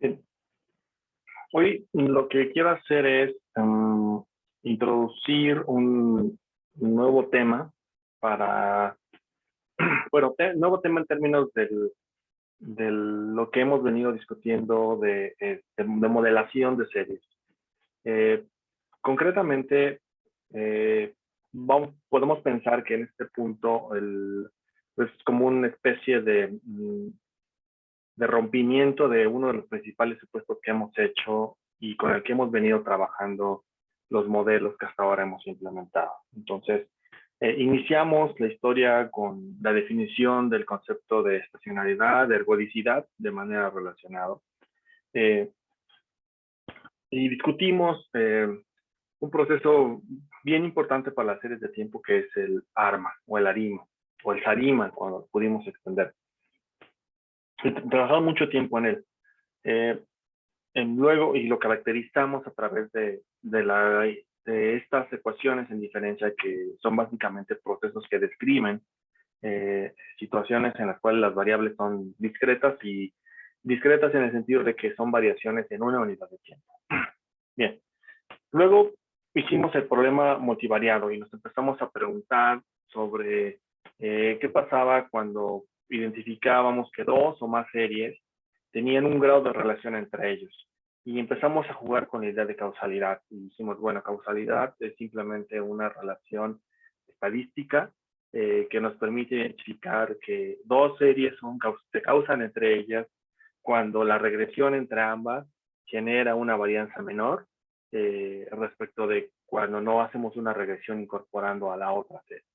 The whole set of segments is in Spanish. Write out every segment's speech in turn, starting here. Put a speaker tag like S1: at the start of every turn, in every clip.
S1: Bien. Hoy lo que quiero hacer es introducir un nuevo tema para, bueno, nuevo tema en términos de lo que hemos venido discutiendo de modelación de series. Eh, concretamente, podemos pensar que en este punto es como una especie de rompimiento de uno de los principales supuestos que hemos hecho y con el que hemos venido trabajando los modelos que hasta ahora hemos implementado. Entonces, iniciamos la historia con la definición del concepto de estacionalidad, de ergodicidad, de manera relacionada. Y discutimos un proceso bien importante para las series de tiempo que es el ARMA o el ARIMA o el SARIMA cuando pudimos extender. Trabajamos mucho tiempo en él. Luego, y lo caracterizamos a través de estas ecuaciones en diferencia que son básicamente procesos que describen situaciones en las cuales las variables son discretas y discretas en el sentido de que son variaciones en una unidad de tiempo. Bien, luego hicimos el problema multivariado y nos empezamos a preguntar sobre qué pasaba cuando identificábamos que dos o más series tenían un grado de relación entre ellos. Y empezamos a jugar con la idea de causalidad. Y dijimos, bueno, causalidad es simplemente una relación estadística que nos permite identificar que dos series se causan entre ellas cuando la regresión entre ambas genera una varianza menor respecto de cuando no hacemos una regresión incorporando a la otra serie.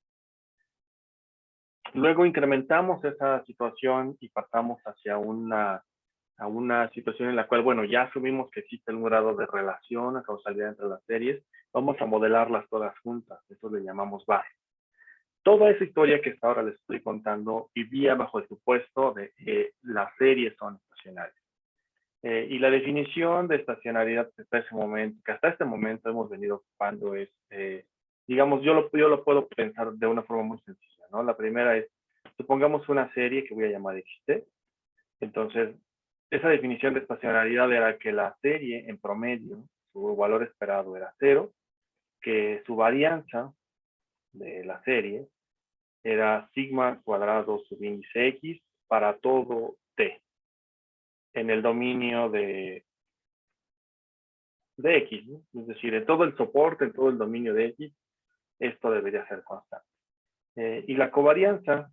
S1: Luego incrementamos esa situación y pasamos hacia una situación en la cual, bueno, ya asumimos que existe un grado de relación, a causalidad entre las series, vamos a modelarlas todas juntas, eso le llamamos VAR. Toda esa historia que hasta ahora les estoy contando vivía bajo el supuesto de que las series son estacionarias. Y la definición de estacionalidad que hasta este momento hemos venido ocupando es, digamos, yo lo puedo pensar de una forma muy sencilla, ¿no? La primera es, supongamos una serie que voy a llamar XT. Entonces, esa definición de estacionalidad era que la serie en promedio, su valor esperado era 0, que su varianza de la serie era sigma cuadrado subíndice X para todo T en el dominio de X, ¿no? Es decir, en todo el soporte, en todo el dominio de X, esto debería ser constante. Y la covarianza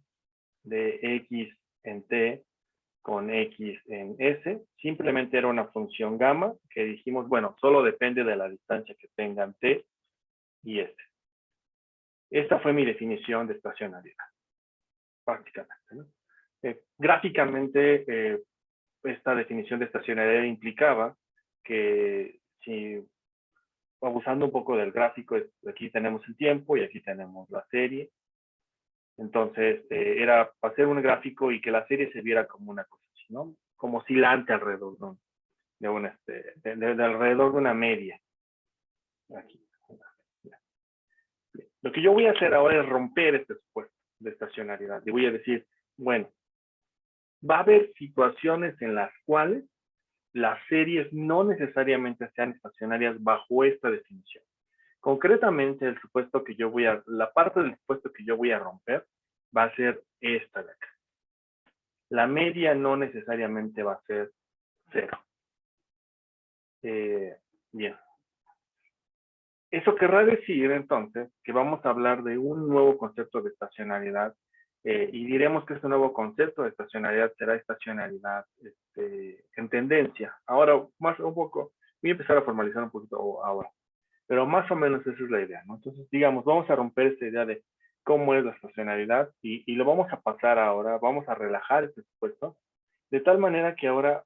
S1: de X en T con X en S, simplemente era una función gamma que dijimos, bueno, solo depende de la distancia que tengan T y S. Esta fue mi definición de estacionalidad, prácticamente, ¿no? Gráficamente, esta definición de estacionalidad implicaba que si, abusando un poco del gráfico, aquí tenemos el tiempo y aquí tenemos la serie. Entonces, era hacer un gráfico y que la serie se viera como una cosa así, ¿no? Como oscilante alrededor de alrededor de una media. Aquí. Lo que yo voy a hacer ahora es romper este supuesto de estacionalidad. Y voy a decir, bueno, va a haber situaciones en las cuales las series no necesariamente sean estacionarias bajo esta definición. Concretamente, la parte del supuesto que yo voy a romper va a ser esta de acá. La media no necesariamente va a ser 0. Bien. Eso querrá decir, entonces, que vamos a hablar de un nuevo concepto de estacionalidad y diremos que este nuevo concepto de estacionalidad será estacionalidad en tendencia. Ahora, más un poco, voy a empezar a formalizar un poquito ahora, pero más o menos esa es la idea, ¿no? Entonces, digamos, vamos a romper esta idea de cómo es la estacionalidad y lo vamos a pasar ahora, vamos a relajar este supuesto, de tal manera que ahora,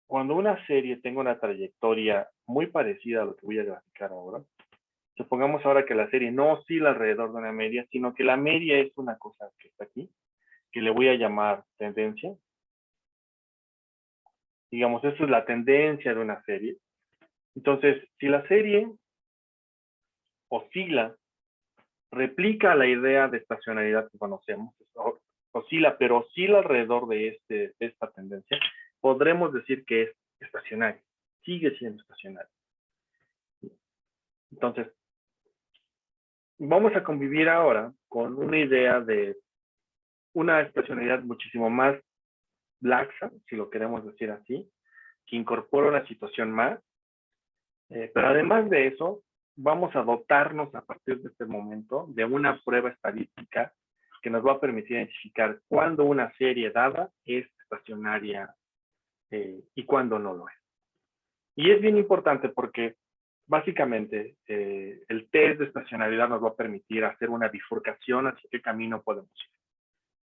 S1: cuando una serie tenga una trayectoria muy parecida a lo que voy a graficar ahora, supongamos ahora que la serie no oscila alrededor de una media, sino que la media es una cosa que está aquí, que le voy a llamar tendencia. Digamos, esa es la tendencia de una serie. Entonces, si la serie oscila, replica la idea de estacionalidad que conocemos, oscila, pero oscila alrededor de esta tendencia, podremos decir que es estacionaria, sigue siendo estacionaria. Entonces, vamos a convivir ahora con una idea de una estacionalidad muchísimo más laxa, si lo queremos decir así, que incorpora una situación más, pero además de eso, vamos a dotarnos a partir de este momento de una prueba estadística que nos va a permitir identificar cuándo una serie dada es estacionaria y cuándo no lo es. Y es bien importante porque básicamente el test de estacionalidad nos va a permitir hacer una bifurcación hacia qué camino podemos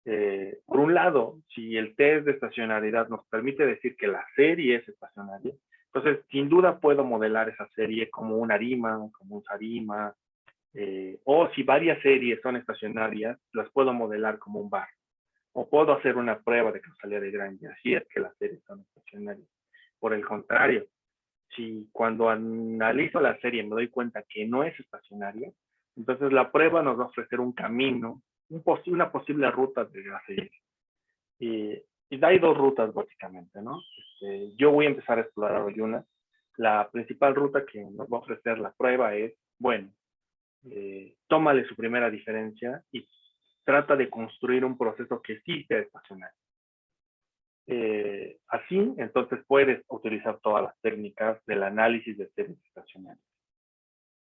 S1: ir. Por un lado, si el test de estacionalidad nos permite decir que la serie es estacionaria, entonces sin duda puedo modelar esa serie como un ARIMA, como un SARIMA, o si varias series son estacionarias, las puedo modelar como un bar. O puedo hacer una prueba de causalidad de Grange, así es que las series son estacionarias. Por el contrario, si cuando analizo la serie me doy cuenta que no es estacionaria, entonces la prueba nos va a ofrecer un camino, una posible ruta de la serie. Y hay dos rutas básicamente, ¿no? Yo voy a empezar a explorar hoy una. La principal ruta que nos va a ofrecer la prueba es, bueno, tómale su primera diferencia y trata de construir un proceso que sí sea estacionario. Así, entonces puedes utilizar todas las técnicas del análisis de series estacionarias.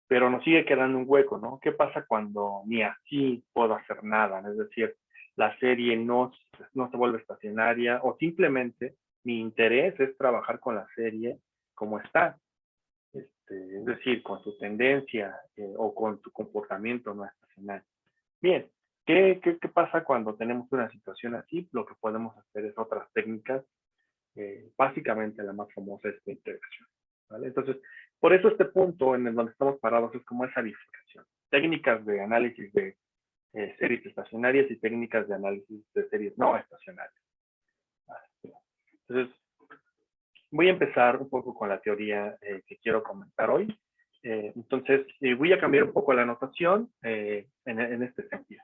S1: Pero nos sigue quedando un hueco, ¿no? ¿Qué pasa cuando ni así puedo hacer nada? Es decir, la serie no se vuelve estacionaria o simplemente mi interés es trabajar con la serie como está. Es decir, con su tendencia o con su comportamiento no estacionario. Bien, ¿qué pasa cuando tenemos una situación así? Lo que podemos hacer es otras técnicas. Básicamente la más famosa es la integración. ¿Vale? Entonces, por eso este punto en el donde estamos parados es como esa bifurcación. Técnicas de análisis de series estacionarias y técnicas de análisis de series no estacionarias. Entonces, voy a empezar un poco con la teoría que quiero comentar hoy. Entonces, voy a cambiar un poco la notación en este sentido.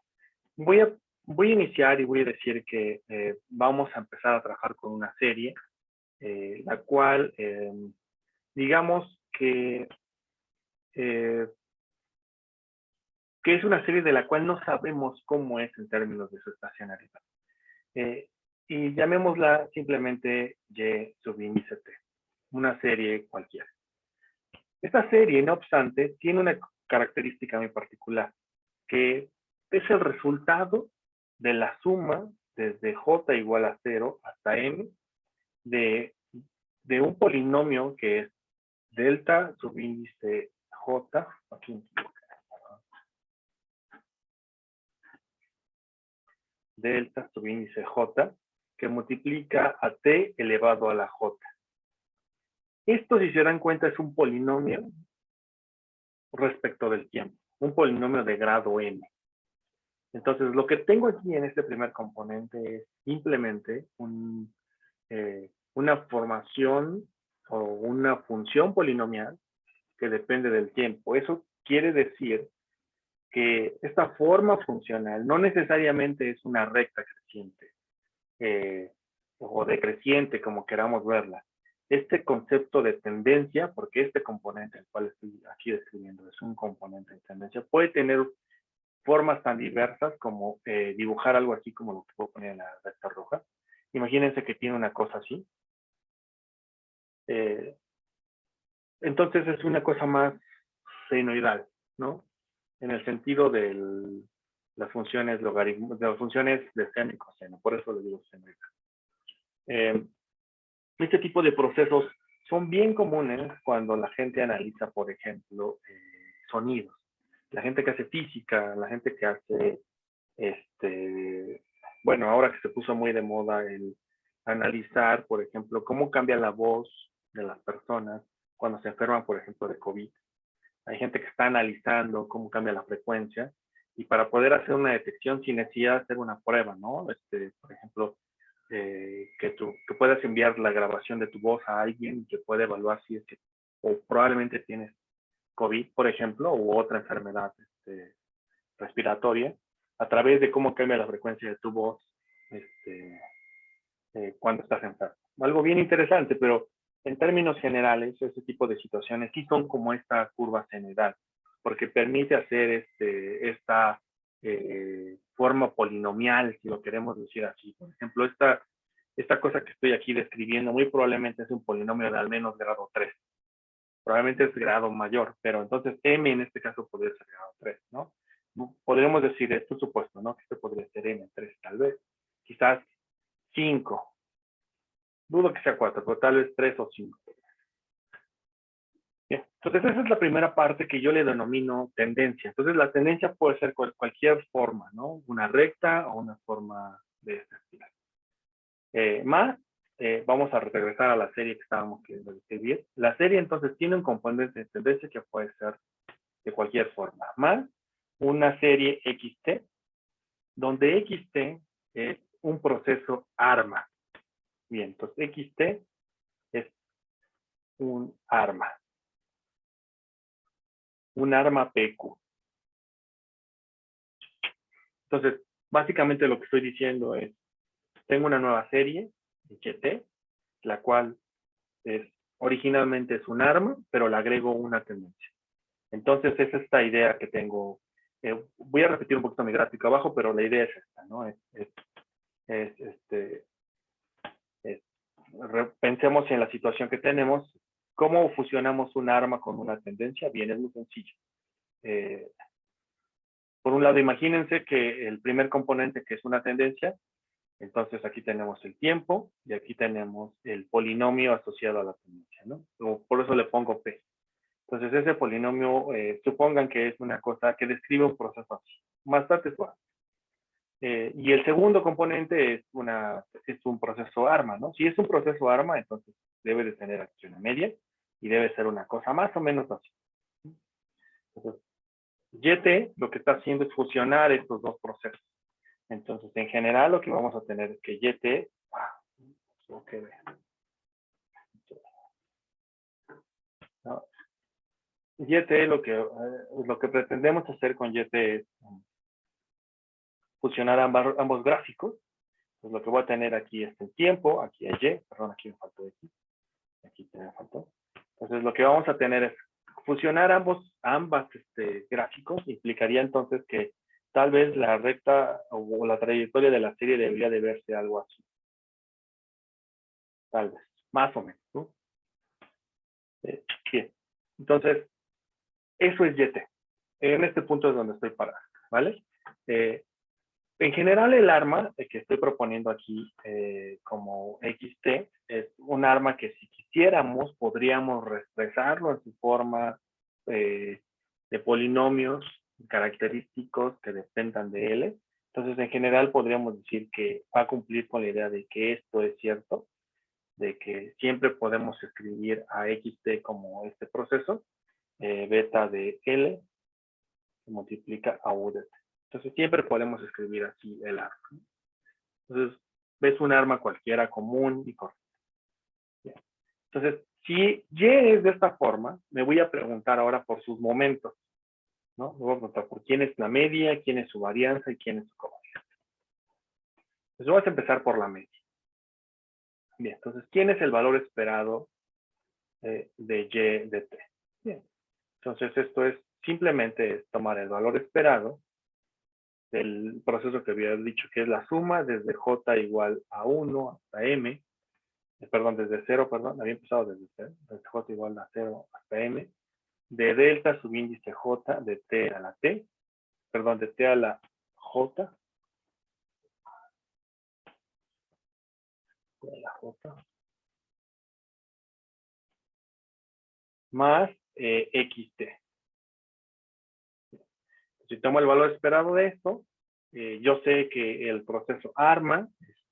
S1: Voy a iniciar y voy a decir que vamos a empezar a trabajar con una serie, la cual, digamos que es una serie de la cual no sabemos cómo es en términos de su estacionalidad. Y llamémosla simplemente Y subíndice T, una serie cualquiera. Esta serie, no obstante, tiene una característica muy particular, que es el resultado de la suma desde J igual a 0 hasta M de un polinomio que es delta subíndice J, aquí, delta subíndice J, que multiplica a T elevado a la J. Esto, si se dan cuenta, es un polinomio respecto del tiempo, un polinomio de grado n. Entonces, lo que tengo aquí en este primer componente es simplemente una formación o una función polinomial que depende del tiempo. Eso quiere decir que esta forma funcional no necesariamente es una recta creciente o decreciente, como queramos verla. Este concepto de tendencia, porque este componente, el cual estoy aquí describiendo, es un componente de tendencia, puede tener formas tan diversas como dibujar algo así como lo que puedo poner en la recta roja. Imagínense que tiene una cosa así. Entonces es una cosa más senoidal, ¿no? En el sentido de las funciones logaritmos, de las funciones de seno y coseno, por eso le digo senoidal. Este tipo de procesos son bien comunes cuando la gente analiza, por ejemplo, sonidos. La gente que hace física, la gente que hace, bueno, ahora que se puso muy de moda el analizar, por ejemplo, cómo cambia la voz de las personas cuando se enferman, por ejemplo, de COVID. Hay gente que está analizando cómo cambia la frecuencia y para poder hacer una detección sin necesidad de hacer una prueba, ¿no? Por ejemplo, que puedas enviar la grabación de tu voz a alguien que puede evaluar si es que o probablemente tienes COVID, por ejemplo, u otra enfermedad respiratoria, a través de cómo cambia la frecuencia de tu voz cuando estás enfermo. algo bien interesante, pero en términos generales, ese tipo de situaciones sí son como esta curva senoidal, porque permite hacer esta forma polinomial, si lo queremos decir así. Por ejemplo, esta cosa que estoy aquí describiendo muy probablemente es un polinomio de al menos grado 3. Probablemente es grado mayor, pero entonces m en este caso podría ser grado 3, ¿no? Podríamos decir esto supuesto, ¿no? Que esto podría ser m3 tal vez. Quizás 5. Dudo que sea 4, pero tal vez 3 o 5. Bien. Entonces esa es la primera parte que yo le denomino tendencia. Entonces la tendencia puede ser cualquier forma, ¿no? Una recta o una forma de esta espiral. Vamos a regresar a la serie que estábamos queriendo describir. La serie entonces tiene un componente de tendencia que puede ser de cualquier forma, más una serie XT, donde XT es un proceso arma. Bien, entonces XT es un arma PQ. Entonces, básicamente lo que estoy diciendo es, tengo una nueva serie, XT, la cual originalmente es un arma, pero le agrego una tendencia. Entonces, es esta idea que tengo. Voy a repetir un poquito mi gráfico abajo, pero la idea es esta, ¿no? Pensemos en la situación que tenemos. ¿Cómo fusionamos un arma con una tendencia? Bien, es muy sencillo. Por un lado, imagínense que el primer componente, que es una tendencia, entonces aquí tenemos el tiempo y aquí tenemos el polinomio asociado a la tendencia, ¿no? Por eso le pongo P. Entonces ese polinomio, supongan que es una cosa que describe un proceso así, bastante suave. Y el segundo componente es un proceso arma, ¿no? Si es un proceso arma, entonces debe de tener acción media y debe ser una cosa más o menos así. Entonces, YT lo que está haciendo es fusionar estos dos procesos. Entonces, en general, lo que vamos a tener es que YT, ¿no? YT lo que pretendemos hacer con YT es fusionar ambos gráficos. Pues lo que voy a tener aquí es el tiempo, aquí hay Y, perdón, aquí me faltó X, aquí me faltó. Entonces lo que vamos a tener es fusionar ambas gráficos, implicaría entonces que tal vez la recta o la trayectoria de la serie debería de verse algo así. Tal vez, más o menos, ¿no? Bien. Entonces, eso es YT. En este punto es donde estoy parado, ¿vale? En general, el arma que estoy proponiendo aquí como XT es un arma que si quisiéramos podríamos expresarlo en su forma de polinomios característicos que dependan de L. Entonces, en general, podríamos decir que va a cumplir con la idea de que esto es cierto, de que siempre podemos escribir a XT como este proceso, beta de L se multiplica a U de T. Entonces siempre podemos escribir así el arma. Entonces ves un arma cualquiera común y correcta. Entonces, si Y es de esta forma, me voy a preguntar ahora por sus momentos, ¿no? Me voy a preguntar por quién es la media, quién es su varianza y quién es su covarianza. Entonces vamos a empezar por la media. Bien, entonces, ¿quién es el valor esperado de Y de T? Bien, entonces esto es simplemente tomar el valor esperado del proceso que había dicho que es la suma desde J igual a 1 hasta M, perdón, desde 0, perdón, había empezado desde 0, desde J igual a 0 hasta M, de delta subíndice J de T a la T, perdón, de T a la J, más XT. Si tomo el valor esperado de esto, yo sé que el proceso arma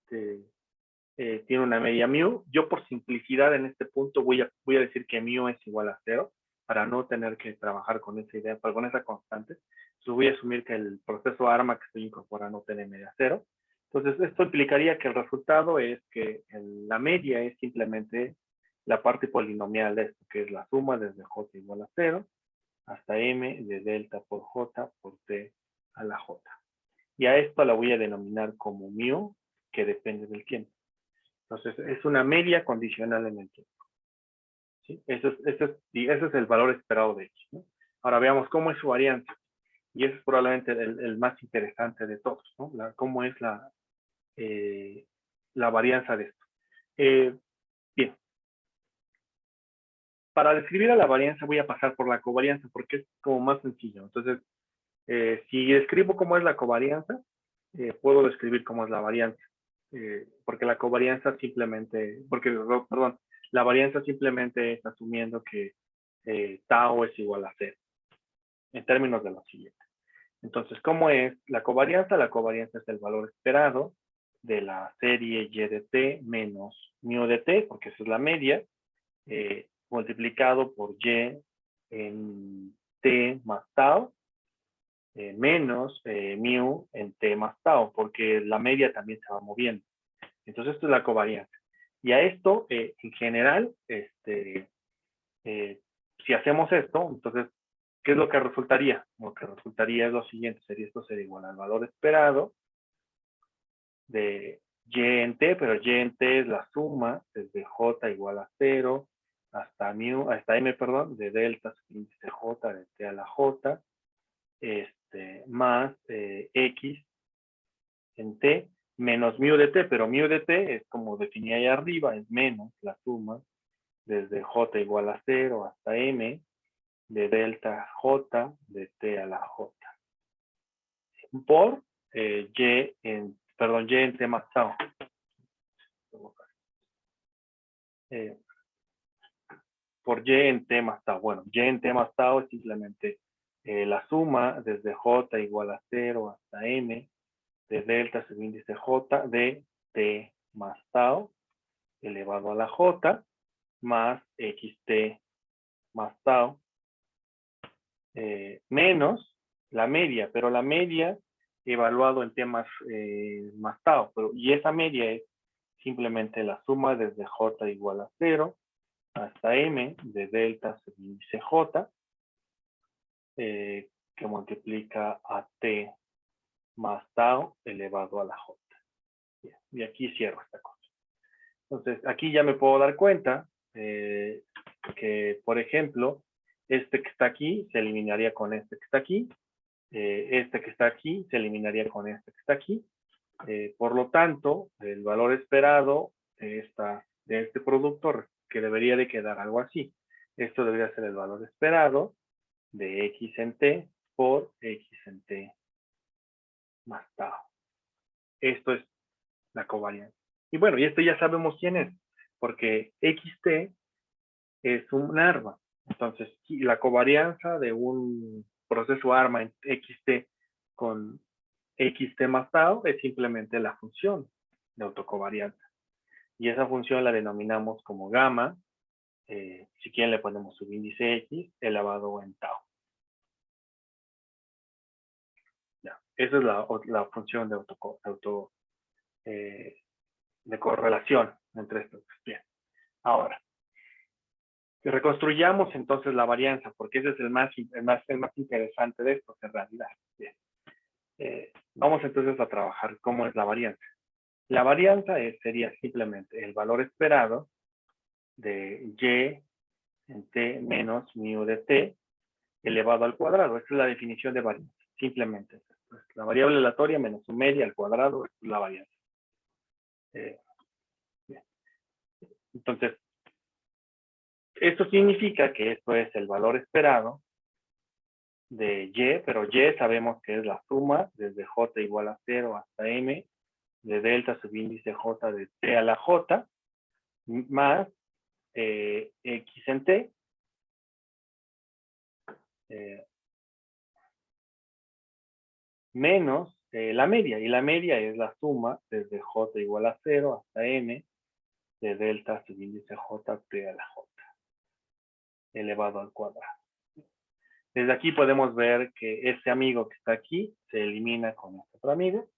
S1: tiene una media mu. Yo por simplicidad en este punto voy a decir que mu es igual a 0 para no tener que trabajar con esa idea, con esa constante. Entonces voy a asumir que el proceso arma que estoy incorporando tiene media 0. Entonces esto implicaría que el resultado es que la media es simplemente la parte polinomial de esto, que es la suma desde j igual a 0 hasta m de delta por j por t a la j. Y a esto la voy a denominar como mu, que depende del tiempo. Entonces, es una media condicional en el tiempo. ¿Sí? Ese es el valor esperado de X, ¿no? Ahora veamos cómo es su varianza. Y ese es probablemente el más interesante de todos, ¿no? Cómo es la varianza de esto. Bien. Para describir a la varianza voy a pasar por la covarianza porque es como más sencillo. Entonces, si describo cómo es la covarianza, puedo describir cómo es la varianza. Porque la covarianza simplemente, perdón, la varianza simplemente es asumiendo que tau es igual a 0, en términos de lo siguiente. Entonces, ¿cómo es la covarianza? La covarianza es el valor esperado de la serie y de t menos mu de t, porque esa es la media, multiplicado por y en t más tau, menos mu en t más tau, porque la media también se va moviendo. Entonces, esto es la covarianza. Y a esto, en general, si hacemos esto, entonces, ¿qué es lo que resultaría? Lo que resultaría es lo siguiente, esto sería igual al valor esperado de y en t, pero y en t es la suma desde j igual a 0 hasta m, perdón, de delta índice j de t a la j, más x en t menos mu de t, pero mu de t es como definí ahí arriba, es menos la suma desde j igual a 0 hasta m de delta j de t a la j por y en t más tau. Por y en t más tau. Bueno, y en t más tau es simplemente la suma desde j igual a 0 hasta m de delta subíndice j de t más tau elevado a la j más xt más tau menos la media, pero la media evaluado en t más tau, y esa media es simplemente la suma desde j igual a 0 hasta m de delta subíndice j, que multiplica a t más tau elevado a la j. Bien, y aquí cierro esta cosa. Entonces, aquí ya me puedo dar cuenta que, por ejemplo, este que está aquí se eliminaría con este que está aquí. Este que está aquí se eliminaría con este que está aquí. Por lo tanto, el valor esperado de este producto, que debería de quedar algo así. Esto debería ser el valor esperado de x en t por x en t más tau. Esto es la covarianza. Y bueno, y esto ya sabemos quién es, porque xt es un arma. Entonces, la covarianza de un proceso arma en xt con xt más tau es simplemente la función de autocovarianza. Y esa función la denominamos como gamma, si quieren le ponemos subíndice x elevado en tau. Ya, esa es la función de de correlación entre estos. Bien, ahora, que reconstruyamos entonces la varianza, porque ese es el más interesante de esto en realidad. Bien. Vamos entonces a trabajar cómo es la varianza. La varianza sería simplemente el valor esperado de y en t menos mu de t elevado al cuadrado. Esa es la definición de varianza. Simplemente. Pues, la variable aleatoria menos su media al cuadrado es la varianza. Entonces, esto significa que esto es el valor esperado de y, pero y sabemos que es la suma desde j igual a 0 hasta m de delta subíndice j de t a la j más x en t menos la media, y la media es la suma desde j igual a 0 hasta m de delta subíndice j t a la j elevado al cuadrado. Desde aquí podemos ver que este amigo que está aquí se elimina con este otro amigo.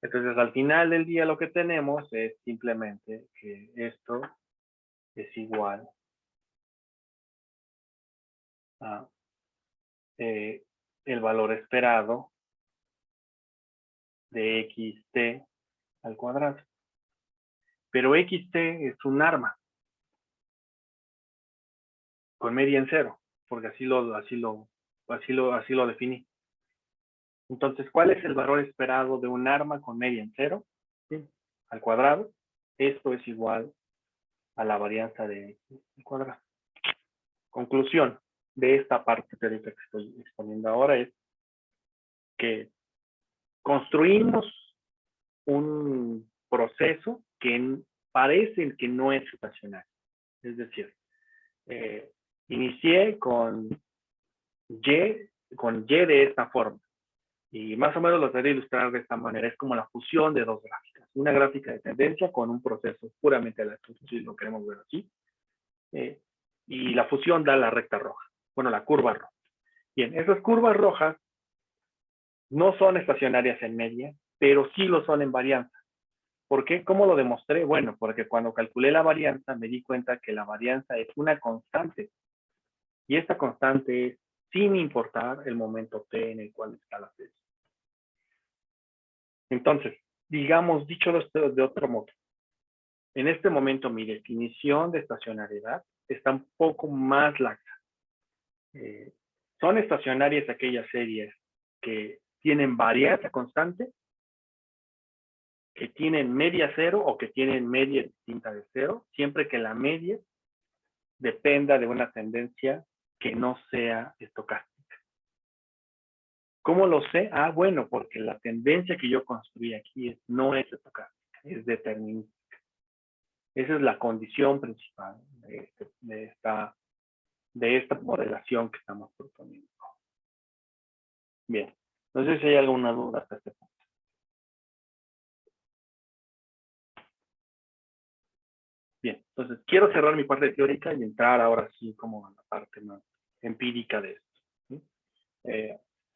S1: Entonces, al final del día lo que tenemos es simplemente que esto es igual a el valor esperado de xt al cuadrado. Pero XT es un arma con media en cero, porque así lo definí. Entonces, ¿cuál es el valor esperado de un arma con media en cero? ¿Sí? Al cuadrado. Esto es igual a la varianza de X al cuadrado. Conclusión de esta parte teórica que estoy exponiendo ahora es que construimos un proceso que parece que no es estacionario. Es decir, inicié con Y de esta forma. Y más o menos lo voy a ilustrar de esta manera. Es como la fusión de dos gráficas. Una gráfica de tendencia con un proceso puramente aleatorio, si lo queremos ver así. Y la fusión da la recta roja. Bueno, la curva roja. Bien, esas curvas rojas no son estacionarias en media, pero sí lo son en varianza. ¿Por qué? ¿Cómo lo demostré? Bueno, porque cuando calculé la varianza me di cuenta que la varianza es una constante. Y esta constante es sin importar el momento t en el cual está la serie. Entonces, digamos, dicho de otro modo, en este momento mi definición de estacionariedad está un poco más laxa. Son estacionarias aquellas series que tienen varianza constante, que tienen media cero o que tienen media distinta de cero, siempre que la media dependa de una tendencia que no sea estocástica. ¿Cómo lo sé? Ah, bueno, porque la tendencia que yo construí aquí no es estocástica, es determinística. Esa es la condición principal de esta modelación que estamos proponiendo. Bien, no sé si hay alguna duda hasta este punto. Bien, entonces quiero cerrar mi parte teórica y entrar ahora sí como a la parte más empírica de esto. ¿Sí?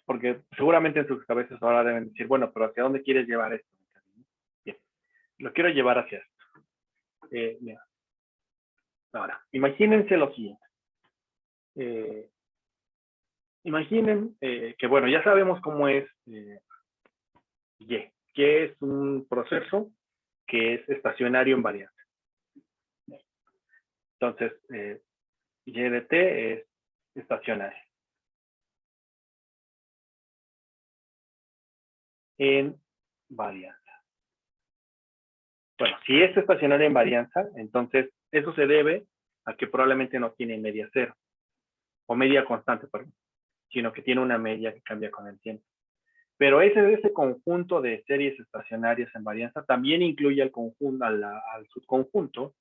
S1: Porque seguramente en sus cabezas ahora deben decir, bueno, pero ¿hacia dónde quieres llevar esto? Bien, lo quiero llevar hacia esto. Mira. Ahora, imagínense lo siguiente. Imaginen que, bueno, ya sabemos cómo es Y. Y es un proceso que es estacionario en varianza. Entonces, Y de t es estacionario en varianza. Bueno, si es estacionario en varianza, entonces eso se debe a que probablemente no tiene media cero, o media constante, perdón, sino que tiene una media que cambia con el tiempo. Pero ese conjunto de series estacionarias en varianza también incluye al subconjunto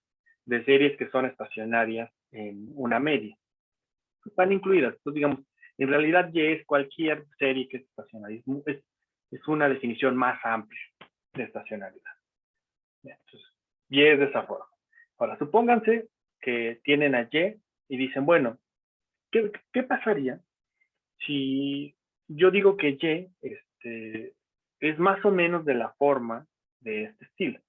S1: de series que son estacionarias en una media. Están incluidas. Entonces, digamos, en realidad Y es cualquier serie que es estacionaria. Es una definición más amplia de estacionalidad. Entonces, Y es de esa forma. Ahora, supónganse que tienen a Y dicen, bueno, ¿qué pasaría si yo digo que Y es más o menos de la forma de este estilo?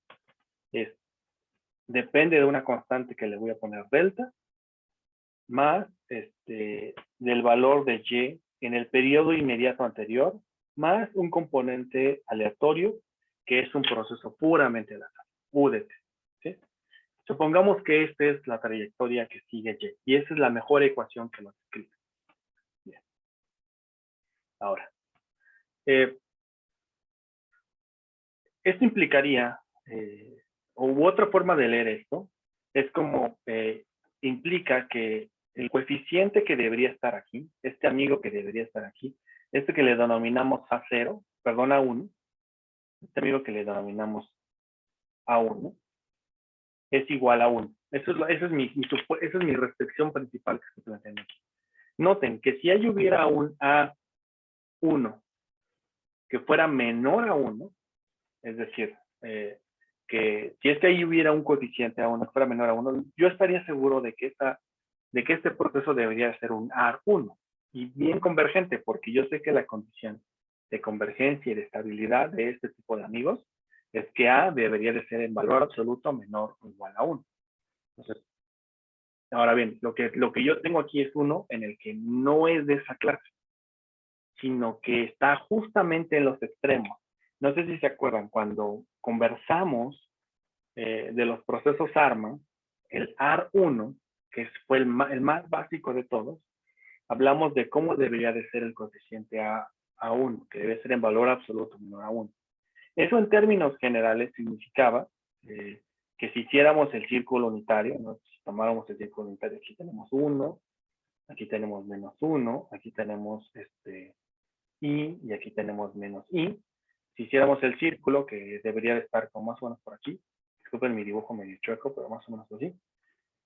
S1: Depende de una constante que le voy a poner delta, más del valor de Y en el periodo inmediato anterior, más un componente aleatorio, que es un proceso puramente al azar, UDT. ¿Sí? Supongamos que esta es la trayectoria que sigue Y, y esa es la mejor ecuación que lo escribe. Bien. Ahora, esto implicaría, u otra forma de leer esto, es como implica que el coeficiente que debería estar aquí, este amigo que debería estar aquí, este que le denominamos A0, perdón, A1, este amigo que le denominamos A1, es igual a 1. Esa es mi restricción principal que estoy planteando aquí. Noten que si ahí hubiera un A1 que fuera menor a 1, es decir, que si es que ahí hubiera un coeficiente A1 que fuera menor a 1, yo estaría seguro de que este proceso debería ser un R1 y bien convergente, porque yo sé que la condición de convergencia y de estabilidad de este tipo de amigos es que A debería de ser en valor absoluto menor o igual a 1. Entonces, ahora bien, lo que yo tengo aquí es uno en el que no es de esa clase, sino que está justamente en los extremos. No sé si se acuerdan, cuando conversamos de los procesos ARMA, el AR1, que fue el más básico de todos, hablamos de cómo debería de ser el coeficiente A1, que debe ser en valor absoluto menor a 1. Eso en términos generales significaba que si hiciéramos el círculo unitario, ¿no? Si tomáramos el círculo unitario, aquí tenemos 1, aquí tenemos menos 1, aquí tenemos I y aquí tenemos menos I. Si hiciéramos el círculo, que debería de estar como más o menos por aquí, disculpen mi dibujo medio chueco, pero más o menos así.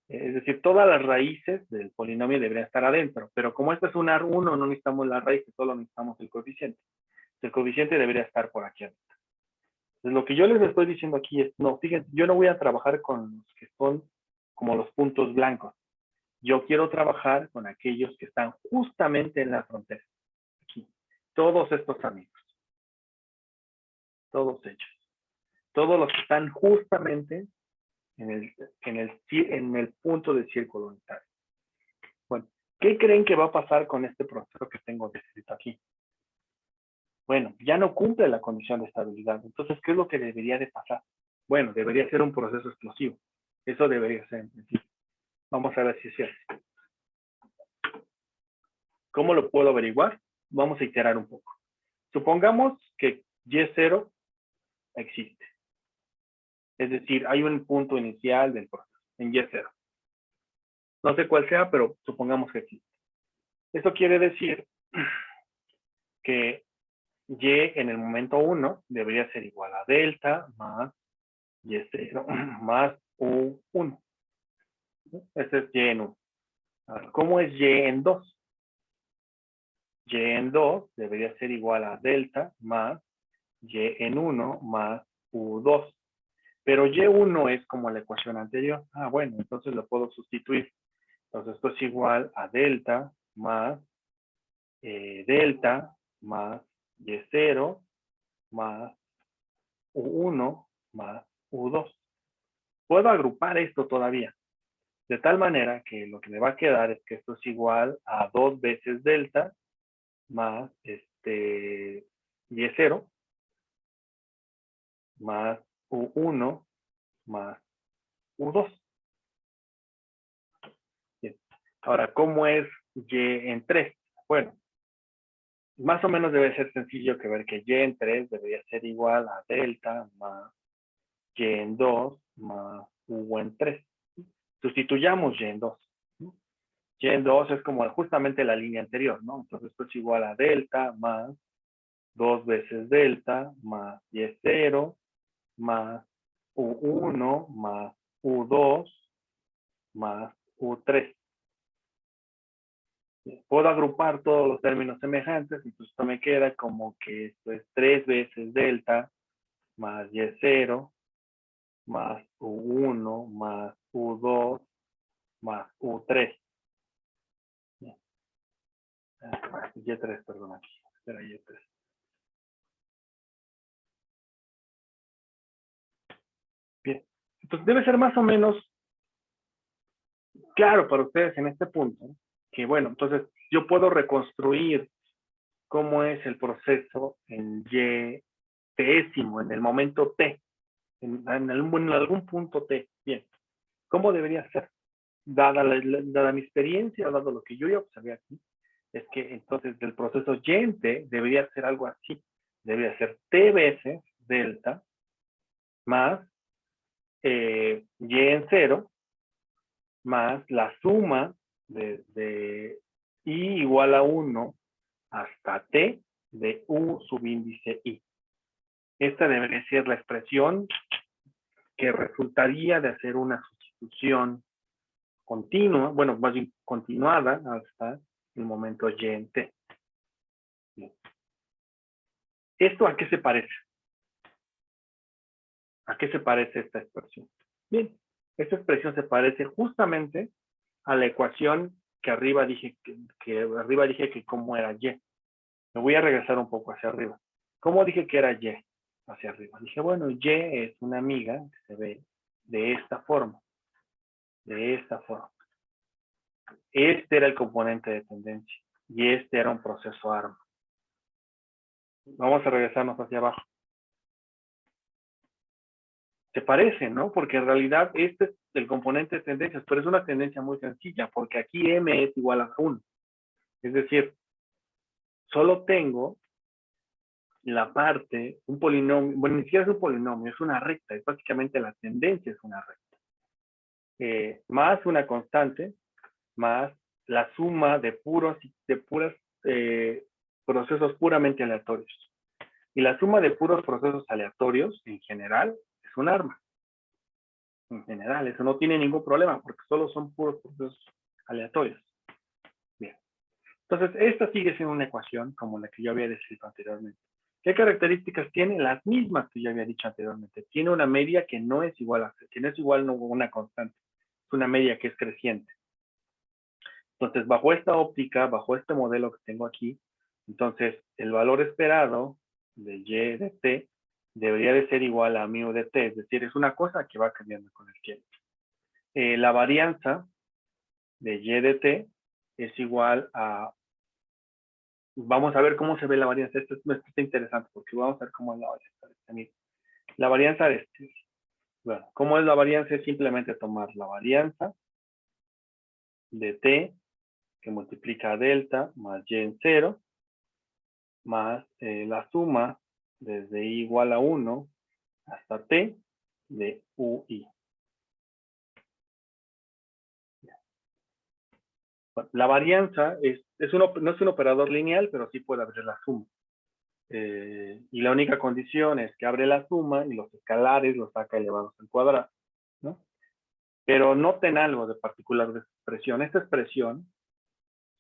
S1: Es decir, todas las raíces del polinomio deberían estar adentro, pero como este es un AR1, no necesitamos las raíces, solo necesitamos el coeficiente. El coeficiente debería estar por aquí adentro. Entonces, lo que yo les estoy diciendo aquí es, no, fíjense, yo no voy a trabajar con los que son como los puntos blancos. Yo quiero trabajar con aquellos que están justamente en la frontera. Aquí. Todos estos amigos. Todos ellos. Todos los que están justamente en el punto del círculo unitario. Bueno, ¿qué creen que va a pasar con este proceso que tengo descrito aquí? Bueno, ya no cumple la condición de estabilidad. Entonces, ¿qué es lo que debería de pasar? Bueno, debería ser un proceso explosivo. Eso debería ser. Vamos a ver si es cierto. ¿Cómo lo puedo averiguar? Vamos a iterar un poco. Supongamos que Y0 existe. Es decir, hay un punto inicial del proceso, en Y0. No sé cuál sea, pero supongamos que existe. Eso quiere decir que Y en el momento 1 debería ser igual a delta más Y0 más U1. Este es Y en 1. ¿Cómo es Y en 2? Y en 2 debería ser igual a delta más Y en 1 más U2. Pero Y1 es como la ecuación anterior. Ah, bueno, entonces lo puedo sustituir. Entonces esto es igual a delta más delta más Y0 más U1 más U2. Puedo agrupar esto todavía. De tal manera que lo que me va a quedar es que esto es igual a 2 veces delta más Y0 más U1 más U2. Bien. Ahora, ¿cómo es Y en 3? Bueno, más o menos debe ser sencillo que ver que Y en 3 debería ser igual a delta más Y en 2 más U en 3. Sustituyamos Y en 2. Y en 2 es como justamente la línea anterior, ¿no? Entonces esto es igual a delta más 2 veces delta más Y0 más U1 más U2 más U3. Puedo agrupar todos los términos semejantes, entonces esto me queda como que esto es 3 veces delta más Y0 más U1 más U2 más U3. Y3, perdón, aquí. Espera, Y3. Bien. Entonces debe ser más o menos claro para ustedes en este punto que, bueno, entonces yo puedo reconstruir cómo es el proceso en Y tésimo, en el momento T, en algún punto T. Bien, ¿cómo debería ser? Dada mi experiencia, dado lo que yo ya observé aquí, es que entonces del proceso Y en T debería ser algo así. Debería ser T veces delta más Y en 0 más la suma de I igual a 1 hasta T de U subíndice I. Esta debería ser la expresión que resultaría de hacer una sustitución continua, bueno, más bien continuada hasta el momento Y en T. Bien. ¿Esto a qué se parece? ¿A qué se parece esta expresión? Bien, esta expresión se parece justamente a la ecuación que arriba dije que cómo era Y. Me voy a regresar un poco hacia arriba. ¿Cómo dije que era Y? Hacia arriba. Dije, bueno, Y es una amiga que se ve de esta forma. De esta forma. Este era el componente de tendencia. Y este era un proceso ARM. Vamos a regresarnos hacia abajo. se parecen, ¿no? Porque en realidad este es el componente de tendencias, pero es una tendencia muy sencilla, porque aquí m es igual a 1. Es decir, solo tengo la parte, un polinomio, bueno, ni siquiera es un polinomio, es una recta, es básicamente la tendencia es una recta. Más una constante, más la suma de puros procesos puramente aleatorios. Y la suma de puros procesos aleatorios, en general, es un arma. En general, eso no tiene ningún problema, porque solo son puros procesos aleatorios. Bien. Entonces, esta sigue siendo una ecuación como la que yo había descrito anteriormente. ¿Qué características tiene? Las mismas que yo había dicho anteriormente. Tiene una media que no es igual a una constante. Es una media que es creciente. Entonces, bajo esta óptica, bajo este modelo que tengo aquí, entonces el valor esperado de y de t debería de ser igual a mu de t, es decir, es una cosa que va cambiando con el tiempo. La varianza de y de t es igual a... Vamos a ver cómo se ve la varianza. Esto está interesante porque vamos a ver cómo es la varianza de este. La varianza de este. Bueno, ¿cómo es la varianza? Es simplemente tomar la varianza de t que multiplica a delta más y en 0 más la suma desde i igual a 1 hasta t de ui. Bueno, la varianza no es un operador lineal, pero sí puede abrir la suma. Y la única condición es que abre la suma y los escalares los saca elevados al cuadrado, ¿no? Pero noten algo de particular de esta expresión. Esta expresión,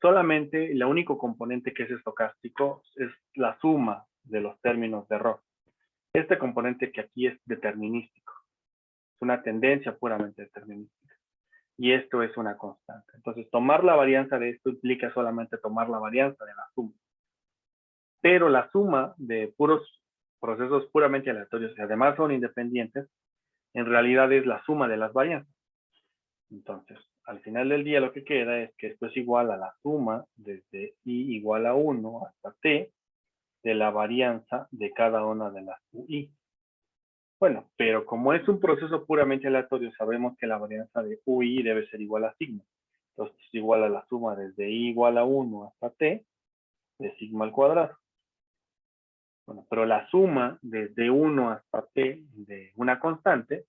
S1: solamente el único componente que es estocástico es la suma de los términos de error. Este componente que aquí es determinístico. Es una tendencia puramente determinística. Y esto es una constante. Entonces, tomar la varianza de esto implica solamente tomar la varianza de la suma. Pero la suma de puros procesos puramente aleatorios, que además son independientes, en realidad es la suma de las varianzas. Entonces, al final del día lo que queda es que esto es igual a la suma desde i igual a 1 hasta t de la varianza de cada una de las ui. Bueno, pero como es un proceso puramente aleatorio, sabemos que la varianza de ui debe ser igual a sigma. Entonces es igual a la suma desde i igual a 1 hasta t de sigma al cuadrado. Bueno, pero la suma desde 1 hasta t de una constante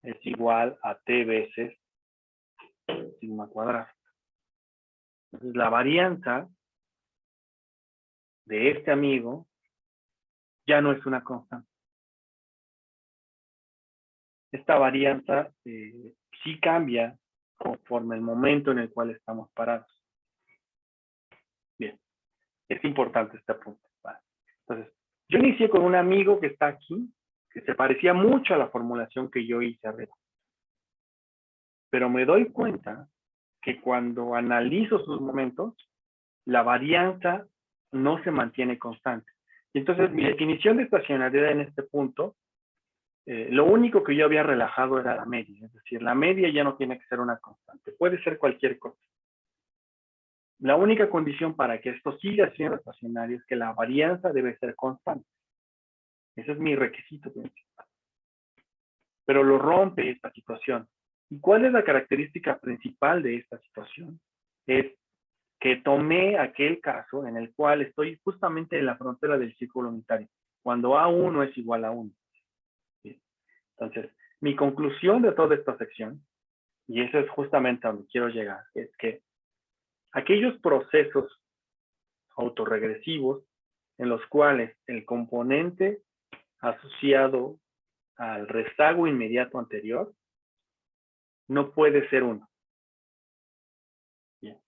S1: es igual a t veces sigma cuadrado. Entonces la varianza de este amigo ya no es una constante. Esta varianza sí cambia conforme el momento en el cual estamos parados. Bien, es importante este punto. ¿Vale? Entonces, yo inicié con un amigo que está aquí, que se parecía mucho a la formulación que yo hice arriba. Pero me doy cuenta que cuando analizo sus momentos, la varianza no se mantiene constante. Y entonces mi definición de estacionalidad en este punto, lo único que yo había relajado era la media. Es decir, la media ya no tiene que ser una constante. Puede ser cualquier cosa. La única condición para que esto siga siendo estacionario es que la varianza debe ser constante. Ese es mi requisito principal. Pero lo rompe esta situación. ¿Y cuál es la característica principal de esta situación? Es que tomé aquel caso en el cual estoy justamente en la frontera del círculo unitario, cuando A1 es igual a 1. ¿Sí? Entonces, mi conclusión de toda esta sección, y eso es justamente a donde quiero llegar, es que aquellos procesos autorregresivos en los cuales el componente asociado al rezago inmediato anterior no puede ser 1. Bien.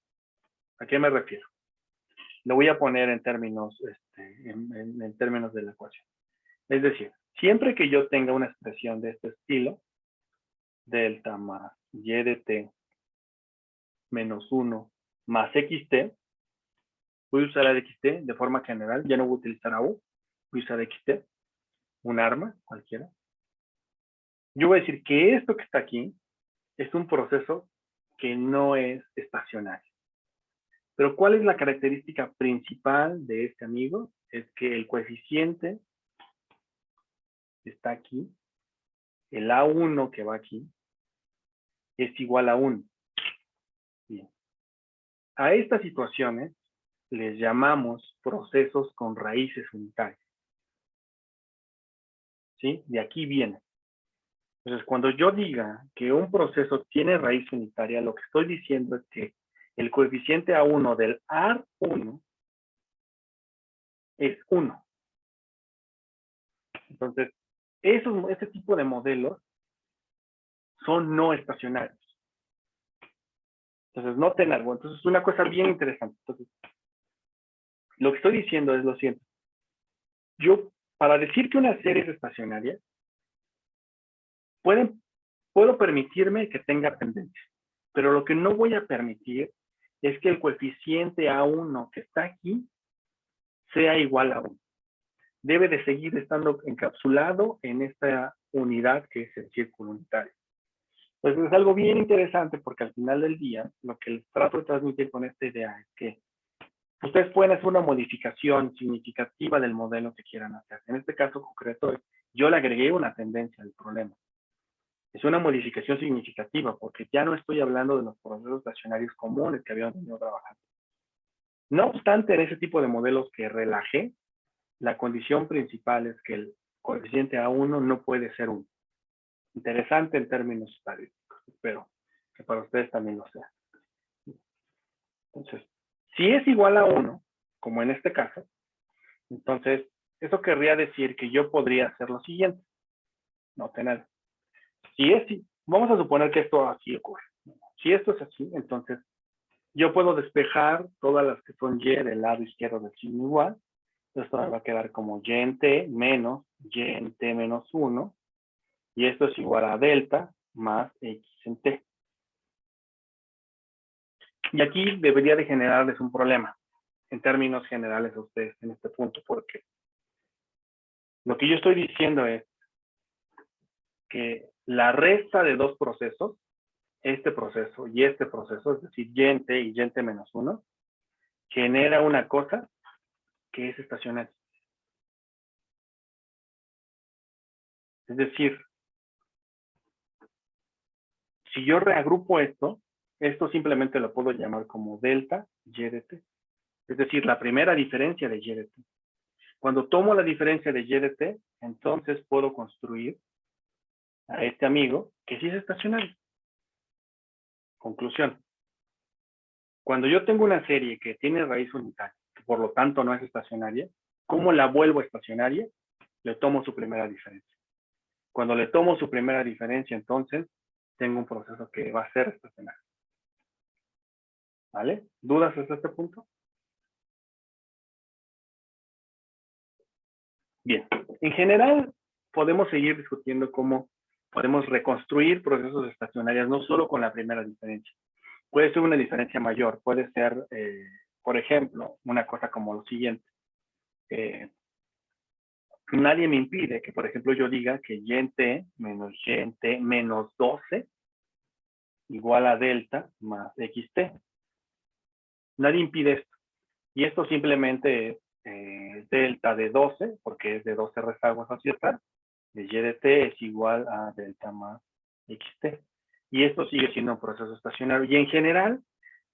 S1: ¿A qué me refiero? Lo voy a poner en términos, en términos de la ecuación. Es decir, siempre que yo tenga una expresión de este estilo, delta más y de t menos 1 más xt, voy a usar la de xt de forma general, ya no voy a utilizar a u, voy a usar xt, un arma cualquiera. Yo voy a decir que esto que está aquí es un proceso que no es estacionario. Pero ¿cuál es la característica principal de este amigo? Es que el coeficiente está aquí el A1 que va aquí es igual a 1. Bien. A estas situaciones les llamamos procesos con raíces unitarias. ¿Sí? De aquí viene. Entonces, cuando yo diga que un proceso tiene raíz unitaria, lo que estoy diciendo es que el coeficiente A1 del AR1 es 1. Entonces, este tipo de modelos son no estacionarios. Entonces, noten algo. Entonces, una cosa bien interesante. Entonces, lo que estoy diciendo es lo siguiente. Yo, para decir que una serie es estacionaria, puedo permitirme que tenga pendencia, pero lo que no voy a permitir es que el coeficiente A1 que está aquí sea igual a 1. Debe de seguir estando encapsulado en esta unidad que es el círculo unitario. Entonces es algo bien interesante porque al final del día lo que les trato de transmitir con esta idea es que ustedes pueden hacer una modificación significativa del modelo que quieran hacer. En este caso concreto, yo le agregué una tendencia al problema. Es una modificación significativa porque ya no estoy hablando de los procesos estacionarios comunes que habíamos venido trabajando. No obstante, en ese tipo de modelos que relajé, la condición principal es que el coeficiente A1 no puede ser 1. Interesante en términos estadísticos. Espero que para ustedes también lo sea. Entonces, si es igual a 1, como en este caso, entonces eso querría decir que yo podría hacer lo siguiente. No tener. Vamos a suponer que esto así ocurre. Si esto es así, entonces yo puedo despejar todas las que son y del lado izquierdo del signo igual. Esto va a quedar como y en t menos y en t menos 1. Y esto es igual a delta más x en t. Y aquí debería de generarles un problema en términos generales a ustedes en este punto, porque lo que yo estoy diciendo es que la resta de dos procesos, este proceso y este proceso, es decir, y en t y y en t menos 1, genera una cosa que es estacionaria. Es decir, si yo reagrupo esto simplemente lo puedo llamar como delta y de t. Es decir, la primera diferencia de y de t. Cuando tomo la diferencia de y de t, entonces puedo construir a este amigo que sí es estacionario. Conclusión. Cuando yo tengo una serie que tiene raíz unitaria, que por lo tanto no es estacionaria, ¿cómo la vuelvo estacionaria? Le tomo su primera diferencia. Cuando le tomo su primera diferencia, entonces tengo un proceso que va a ser estacionario. ¿Vale? ¿Dudas hasta este punto? Bien. En general, podemos seguir discutiendo cómo podemos reconstruir procesos estacionarios, no solo con la primera diferencia. Puede ser una diferencia mayor, puede ser, por ejemplo, una cosa como lo siguiente. Nadie me impide que, por ejemplo, yo diga que y en t menos 12 igual a delta más xt. Nadie impide esto. Y esto simplemente es delta de 12, porque es de 12 rezagos hacia atrás, de y de t es igual a delta más xt. Y esto sigue siendo un proceso estacionario. Y en general,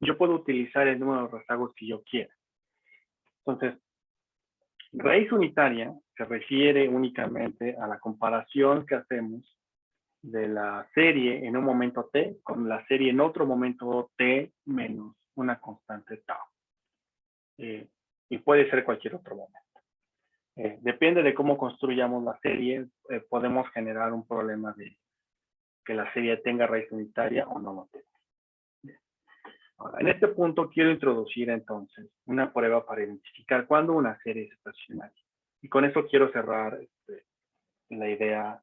S1: yo puedo utilizar el número de rezagos que yo quiera. Entonces, raíz unitaria se refiere únicamente a la comparación que hacemos de la serie en un momento t con la serie en otro momento t menos una constante tau. Y puede ser cualquier otro momento. Depende de cómo construyamos la serie, podemos generar un problema de que la serie tenga raíz unitaria o no lo tenga. Ahora, en este punto quiero introducir entonces una prueba para identificar cuándo una serie es estacionaria. Y con eso quiero cerrar la idea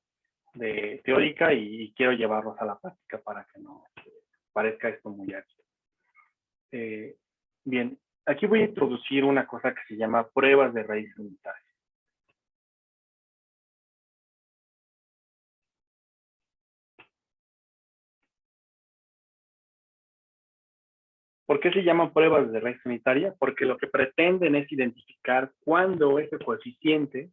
S1: teórica y quiero llevarlos a la práctica para que no parezca esto muy ágil. Bien, aquí voy a introducir una cosa que se llama pruebas de raíz unitaria. ¿Por qué se llaman pruebas de raíz unitaria? Porque lo que pretenden es identificar cuándo ese coeficiente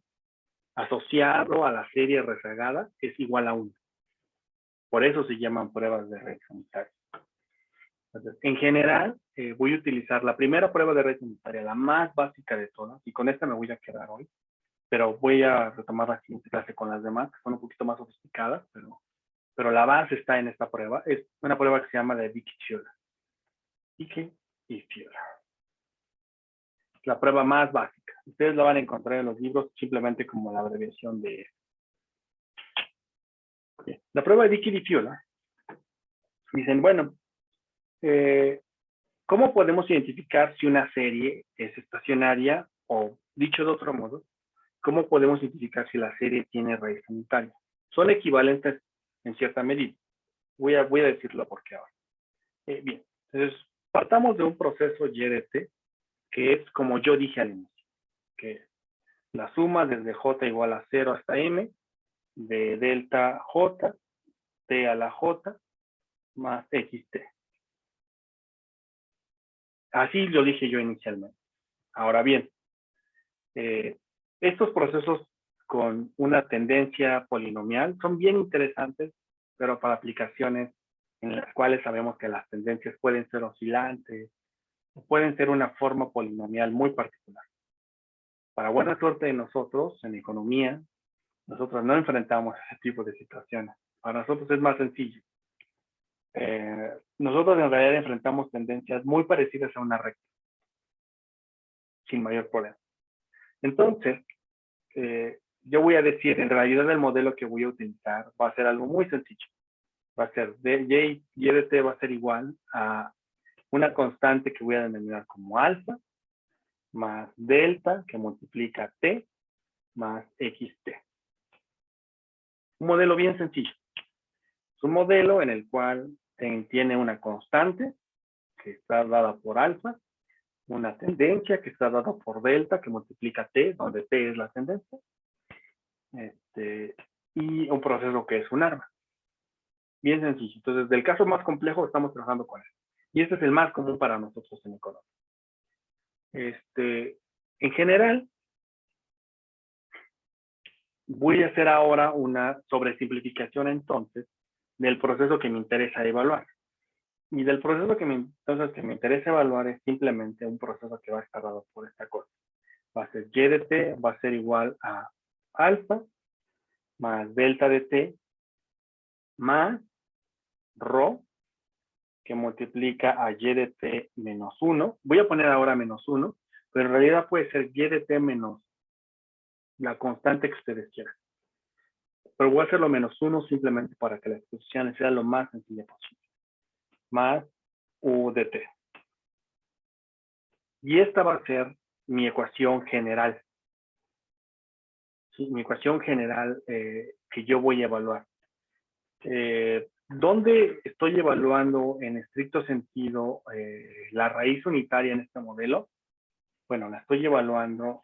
S1: asociado a la serie rezagada es igual a 1.
S2: Por eso se llaman pruebas de raíz unitaria. Entonces, en general, voy a utilizar la primera prueba de raíz unitaria, la más básica de todas, y con esta me voy a quedar hoy, pero voy a retomar la siguiente clase con las demás, que son un poquito más sofisticadas, pero la base está en esta prueba. Es una prueba que se llama de Dickey-Fiola. Dickey y Fiola. La prueba más básica. Ustedes la van a encontrar en los libros simplemente como la abreviación de... La prueba de Dickey y Fiola. Dicen, bueno, ¿cómo podemos identificar si una serie es estacionaria o, dicho de otro modo, cómo podemos identificar si la serie tiene raíz unitaria? Son equivalentes en cierta medida. Voy a decirlo porque ahora. Bien, entonces partamos de un proceso YDT que es como yo dije al inicio, que la suma desde J igual a 0 hasta M de delta J, T a la J, más XT. Así lo dije yo inicialmente. Ahora bien, estos procesos con una tendencia polinomial son bien interesantes, pero para aplicaciones en las cuales sabemos que las tendencias pueden ser oscilantes, o pueden ser una forma polinomial muy particular. Para buena suerte de nosotros, en economía, nosotros no enfrentamos ese tipo de situaciones. Para nosotros es más sencillo. Nosotros en realidad enfrentamos tendencias muy parecidas a una recta, sin mayor problema. Entonces, yo voy a decir, en realidad el modelo que voy a utilizar va a ser algo muy sencillo. Va a ser y de t va a ser igual a una constante que voy a denominar como alfa, más delta, que multiplica t, más xt. Un modelo bien sencillo. Es un modelo en el cual tiene una constante que está dada por alfa, una tendencia que está dada por delta que multiplica t, donde t es la tendencia, y un proceso que es un arma. Bien sencillo. Entonces, del caso más complejo estamos trabajando con él. Y este es el más común para nosotros en economía. En general, voy a hacer ahora una sobresimplificación entonces del proceso que me interesa evaluar. Y del proceso que me interesa evaluar es simplemente un proceso que va a estar dado por esta cosa. Va a ser y de t, va a ser igual a alfa más delta de t más rho, que multiplica a y de t menos 1. Voy a poner ahora menos 1, pero en realidad puede ser y de t menos la constante que ustedes quieran. Pero voy a hacerlo menos 1 simplemente para que la exposición sea lo más sencilla posible. Más u de t. Y esta va a ser mi ecuación general. ¿Sí? Mi ecuación general que yo voy a evaluar. ¿Dónde estoy evaluando en estricto sentido la raíz unitaria en este modelo? Bueno, la estoy evaluando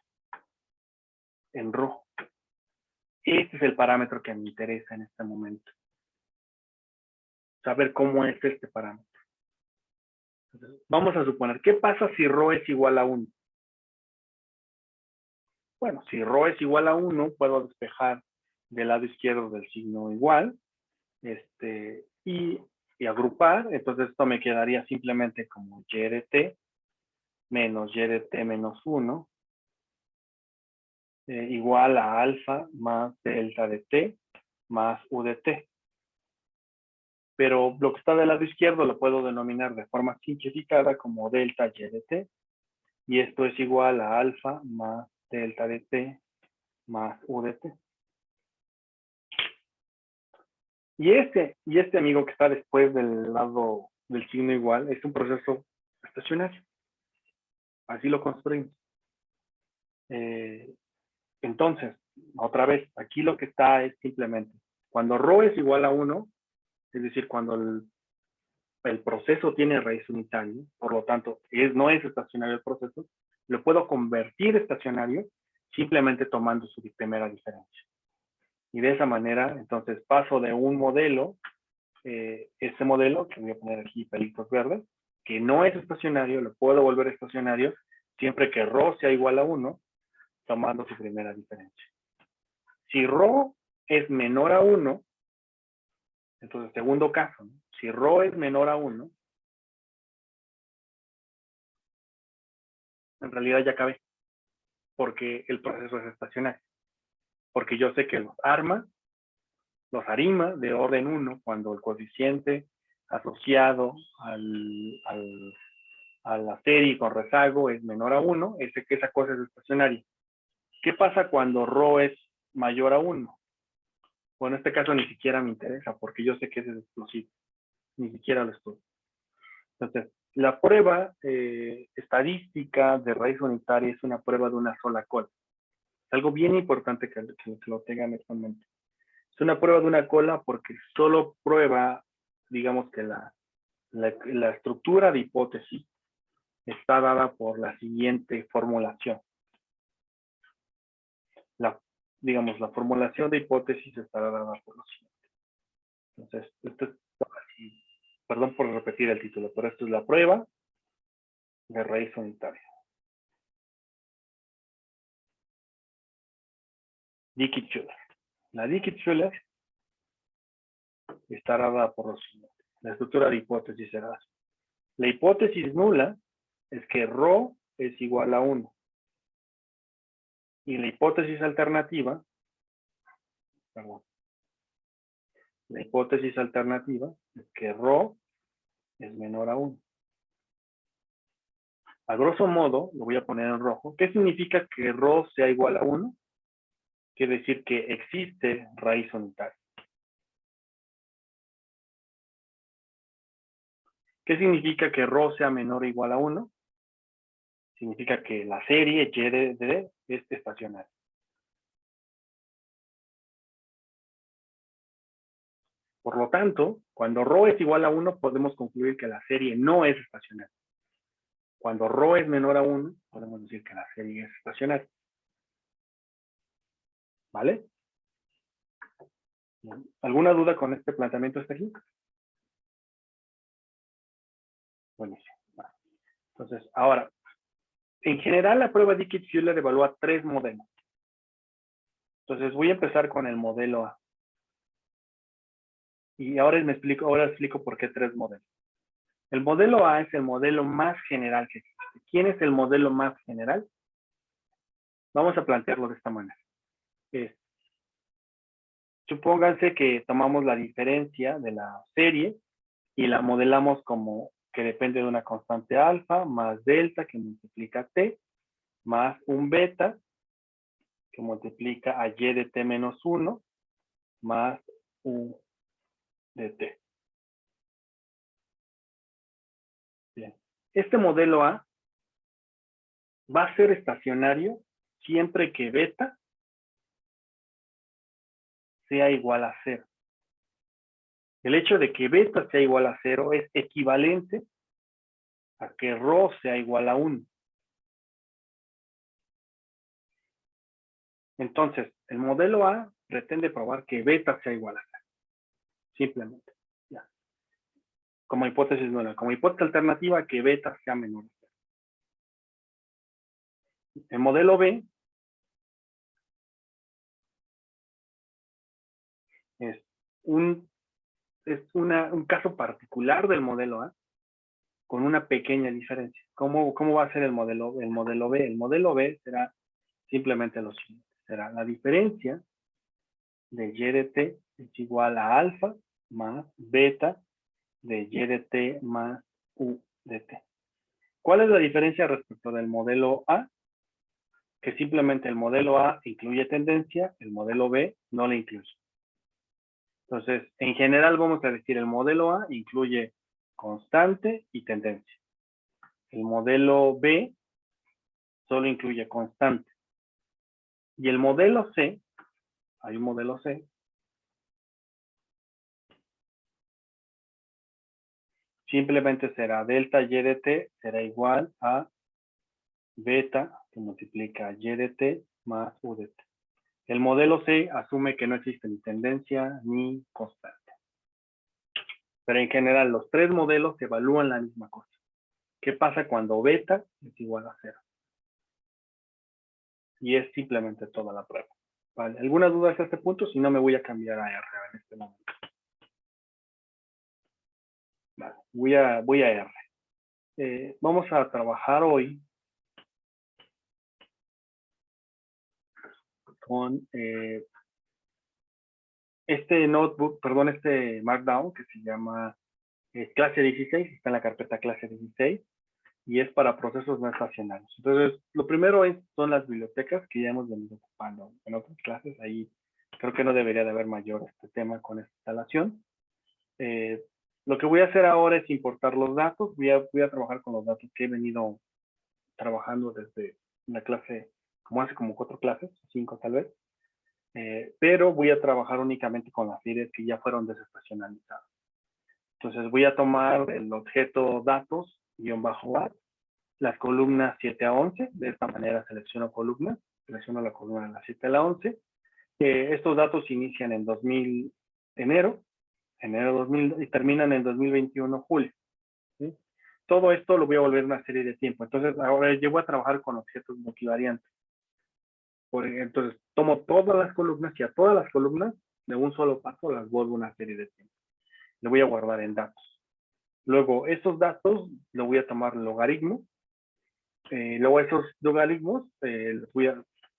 S2: en rojo. Este es el parámetro que me interesa en este momento. Saber cómo es este parámetro. Entonces, vamos a suponer, ¿qué pasa si ρ es igual a 1? Bueno, si ρ es igual a 1, puedo despejar del lado izquierdo del signo igual, y agrupar. Entonces esto me quedaría simplemente como y de t menos y de t menos 1 igual a alfa más delta de t más u de t. Pero lo que está del lado izquierdo lo puedo denominar de forma simplificada como delta y de t, y esto es igual a alfa más delta de t más u de t. Y este amigo que está después del lado del signo igual es un proceso estacionario. Así lo construimos. Entonces, otra vez, aquí lo que está es simplemente, cuando ρ es igual a 1, es decir, cuando el proceso tiene raíz unitaria, por lo tanto, no es estacionario el proceso, lo puedo convertir estacionario simplemente tomando su primera diferencia. Y de esa manera, entonces, paso de un modelo, este modelo, que voy a poner aquí pelitos verdes, que no es estacionario, lo puedo volver estacionario siempre que ρ sea igual a 1, tomando su primera diferencia. Si ρ es menor a 1, Entonces, segundo caso, ¿no? Si ρ es menor a 1, en realidad ya acabé, porque el proceso es estacionario. Porque yo sé que los ARIMA de orden 1, cuando el coeficiente asociado a la serie con rezago es menor a 1, es que esa cosa es estacionaria. ¿Qué pasa cuando ρ es mayor a 1? Bueno, en este caso ni siquiera me interesa, porque yo sé que ese es explosivo. Ni siquiera lo estudio. Entonces, la prueba estadística de raíz unitaria es una prueba de una sola cola. Es algo bien importante que lo tengan en mente. Es una prueba de una cola porque solo prueba, digamos que la estructura de hipótesis está dada por la siguiente formulación. Digamos, la formulación de hipótesis estará dada por lo siguiente. Entonces, esto es así. Perdón por repetir el título, pero esto es la prueba de raíz unitaria. Dickey-Schuller. La Dickey-Schuller estará dada por lo siguiente. La estructura de hipótesis será así. La hipótesis nula es que ρ es igual a 1. Y la hipótesis alternativa, la hipótesis alternativa es que ρ es menor a 1. A grosso modo, lo voy a poner en rojo. ¿Qué significa que ρ sea igual a 1? Quiere decir que existe raíz unitaria. ¿Qué significa que ρ sea menor o igual a 1? Significa que la serie y de D es estacionaria. Por lo tanto, cuando ρ es igual a 1, podemos concluir que la serie no es estacionaria. Cuando ρ es menor a 1, podemos decir que la serie es estacionaria. ¿Vale? ¿Alguna duda con este planteamiento hasta aquí? Buenísimo. Entonces, ahora, en general, la prueba Dickey-Schuller evalúa 3 modelos. Entonces, voy a empezar con el modelo A. Y ahora explico por qué 3 modelos. El modelo A es el modelo más general que existe. ¿Quién es el modelo más general? Vamos a plantearlo de esta manera. Supónganse que tomamos la diferencia de la serie y la modelamos como que depende de una constante alfa más delta que multiplica t más un beta que multiplica a y de t menos 1 más u de t. Bien. Este modelo A va a ser estacionario siempre que beta sea igual a 0. El hecho de que beta sea igual a 0 es equivalente a que ρ sea igual a 1. Entonces, el modelo A pretende probar que beta sea igual a 0. Simplemente. Ya. Como hipótesis nula. Como hipótesis alternativa, que beta sea menor a 0. El modelo B es un caso particular del modelo A con una pequeña diferencia. ¿Cómo va a ser el modelo B? El modelo B será simplemente lo siguiente. Será la diferencia de y de t es igual a alfa más beta de y de t más u de t. ¿Cuál es la diferencia respecto del modelo A? Que simplemente el modelo A incluye tendencia, el modelo B no le incluye. Entonces, en general vamos a decir el modelo A incluye constante y tendencia. El modelo B solo incluye constante. Y el modelo C, hay un modelo C, simplemente será delta y de t será igual a beta que multiplica y de t más u de t. El modelo C asume que no existe ni tendencia ni constante. Pero en general los 3 modelos evalúan la misma cosa. ¿Qué pasa cuando beta es igual a 0? Y es simplemente toda la prueba. ¿Vale? ¿Alguna duda hasta este punto? Si no, me voy a cambiar a R en este momento. Vale, voy a R. Vamos a trabajar hoy con este notebook, perdón, este Markdown que se llama clase 16, está en la carpeta clase 16 y es para procesos no estacionarios. Entonces, lo primero son las bibliotecas que ya hemos venido ocupando en otras clases. Ahí creo que no debería de haber mayor tema con esta instalación. Lo que voy a hacer ahora es importar los datos. Voy a trabajar con los datos que he venido trabajando desde la clase, como hace como 4 clases, 5 tal vez. Pero voy a trabajar únicamente con las series que ya fueron desestacionalizadas. Entonces voy a tomar el objeto datos, _bar, las columnas 7 a 11, de esta manera selecciono columnas, selecciono la columna de las 7 a la 11. Estos datos inician en enero 2000 y terminan en 2021, julio. ¿Sí? Todo esto lo voy a volver una serie de tiempo. Entonces ahora yo voy a trabajar con objetos multivariantes. Entonces tomo todas las columnas y a todas las columnas de un solo paso las vuelvo una serie de tiempo. Le voy a guardar en datos. Luego, esos datos lo voy a tomar logaritmo. Luego, esos logaritmos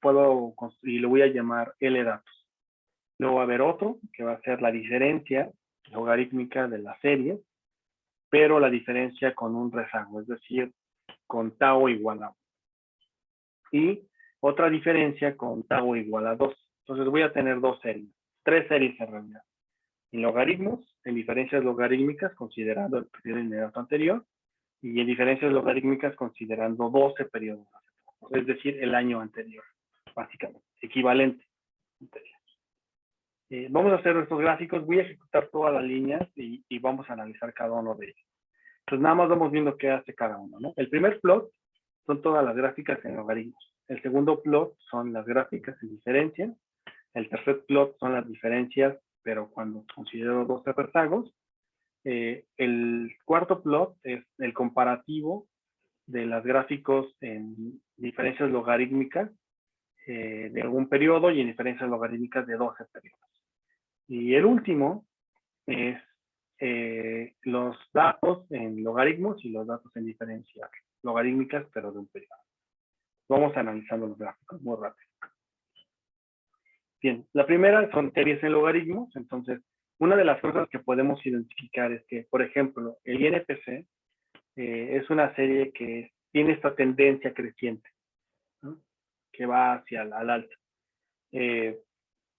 S2: puedo construir y lo voy a llamar L datos. Luego va a haber otro que va a ser la diferencia logarítmica de la serie, pero la diferencia con un rezago, es decir, con tau igual a 1. Y otra diferencia con tau igual a 2. Entonces voy a tener 2 series, 3 series en realidad. En logaritmos, en diferencias logarítmicas, considerando el periodo inmediato anterior, y en diferencias logarítmicas, considerando 12 periodos, es decir, el año anterior, básicamente, equivalente. Vamos a hacer estos gráficos, voy a ejecutar todas las líneas y vamos a analizar cada uno de ellos. Entonces, nada más vamos viendo qué hace cada uno, ¿no? El primer plot son todas las gráficas en logaritmos. El segundo plot son las gráficas en diferencias. El tercer plot son las diferencias, pero cuando considero 12 rezagos. El cuarto plot es el comparativo de las gráficos en diferencias logarítmicas de algún periodo y en diferencias logarítmicas de 12 periodos. Y el último es los datos en logaritmos y los datos en diferencias logarítmicas, pero de un periodo. Vamos analizando los gráficos muy rápido. Bien, la primera son series en logaritmos. Entonces, una de las cosas que podemos identificar es que, por ejemplo, el INPC es una serie que tiene esta tendencia creciente, ¿no? Que va hacia el alta.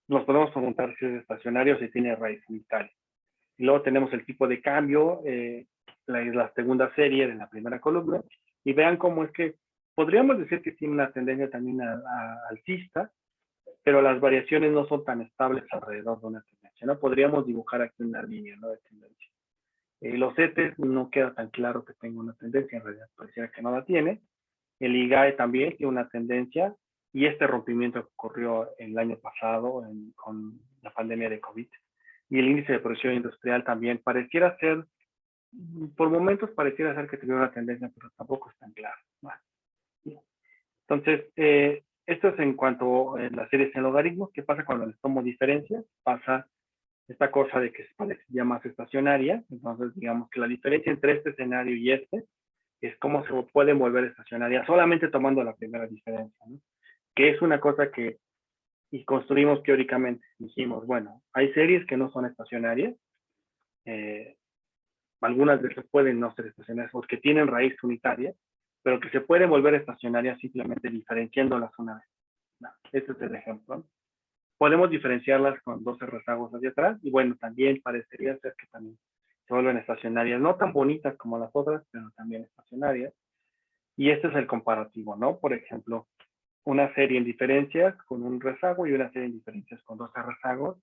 S2: Nos podemos preguntar si es estacionario o si tiene raíz unitaria. Y luego tenemos el tipo de cambio, la segunda serie de la primera columna, y vean cómo es que podríamos decir que tiene una tendencia también alcista, pero las variaciones no son tan estables alrededor de una tendencia, ¿no? Podríamos dibujar aquí una línea, ¿no?, de tendencia. Los CETES no queda tan claro que tenga una tendencia, en realidad pareciera que no la tiene. El IGAE también tiene una tendencia, y este rompimiento que ocurrió el año pasado con la pandemia de COVID. Y el índice de producción industrial también pareciera ser, por momentos pareciera ser que tuviera una tendencia, pero tampoco es tan claro. Entonces, esto es en cuanto a las series en logaritmos. ¿Qué pasa cuando les tomo diferencias? Pasa esta cosa de que se parece ya más estacionaria. Entonces, digamos que la diferencia entre este escenario y este es cómo se puede volver estacionaria solamente tomando la primera diferencia, ¿no? Que es una cosa que y construimos teóricamente. Dijimos, bueno, hay series que no son estacionarias. Algunas de esas pueden no ser estacionarias porque tienen raíz unitaria, pero que se pueden volver estacionarias simplemente diferenciándolas una vez. No, este es el ejemplo. Podemos diferenciarlas con 12 rezagos hacia atrás y bueno, también parecería ser que también se vuelven estacionarias, no tan bonitas como las otras, pero también estacionarias. Y este es el comparativo, ¿no? Por ejemplo, una serie en diferencias con un rezago y una serie en diferencias con 12 rezagos,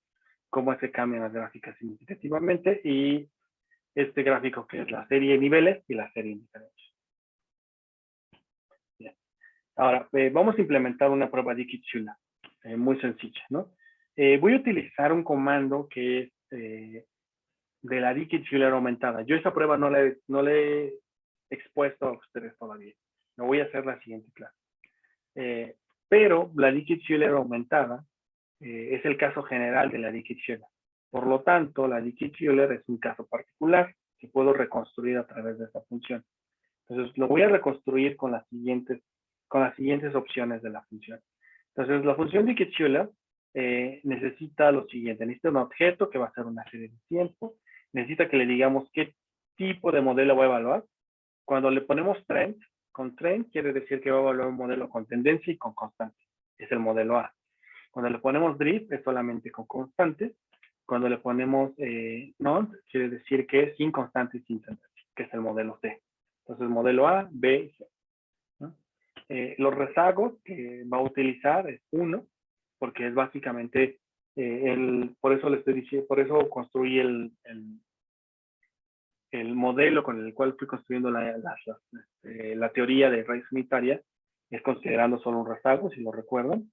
S2: cómo se cambian las gráficas significativamente, y este gráfico que es la serie en niveles y la serie en diferencias. Bien. Ahora, vamos a implementar una prueba de Dickey-Schuller, muy sencilla, ¿no? Voy a utilizar un comando que es de la Dickey-Schuller aumentada. Yo esa prueba no la he expuesto a ustedes todavía. Lo voy a hacer la siguiente clase. Pero la Dickey-Schuller aumentada es el caso general de la Dickey-Schuller. Por lo tanto, la Dickey-Schuller es un caso particular que puedo reconstruir a través de esta función. Entonces, lo voy a reconstruir con las siguientes opciones de la función. Entonces, la función de Dickey-Euler necesita lo siguiente. Necesita un objeto que va a ser una serie de tiempo. Necesita que le digamos qué tipo de modelo va a evaluar. Cuando le ponemos trend, con trend quiere decir que va a evaluar un modelo con tendencia y con constante. Es el modelo A. Cuando le ponemos drift es solamente con constante. Cuando le ponemos none, quiere decir que es sin constante y sin tendencia, que es el modelo C. Entonces, modelo A, B y C. ¿No? Los rezagos que va a utilizar es 1, porque es básicamente, por eso le estoy diciendo, por eso construí el modelo con el cual estoy construyendo la teoría de raíz unitaria, es considerando solo un rezago, si lo recuerdan.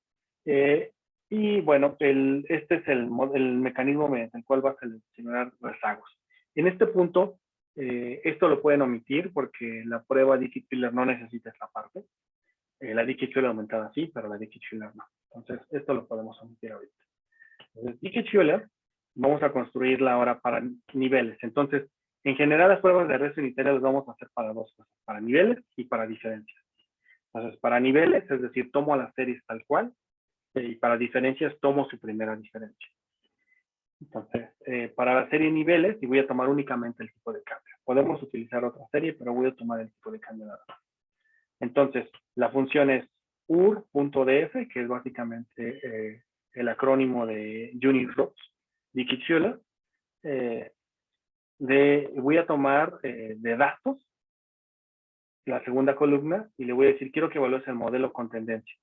S2: Y bueno, este es el mecanismo mediante el cual va a seleccionar rezagos. En este punto, esto lo pueden omitir porque la prueba Dickey-Euler no necesita esta parte. La Dickey-Euler aumentada sí, pero la Dickey-Euler no. Entonces, esto lo podemos omitir ahorita. Entonces, Dickey-Euler, vamos a construirla ahora para niveles. Entonces, en general, las pruebas de red unitaria las vamos a hacer para dos cosas, para niveles y para diferencias. Entonces, para niveles, es decir, tomo a las series tal cual, y para diferencias tomo su primera diferencia. Entonces, para la serie niveles, y voy a tomar únicamente el tipo de cambio. Podemos utilizar otra serie, pero voy a tomar el tipo de cambio nada más. Entonces, la función es ur.df, que es básicamente el acrónimo de Unit-Rows, Dickey-Euler. Voy a tomar de datos la segunda columna y le voy a decir, quiero que evalúes el modelo con tendencia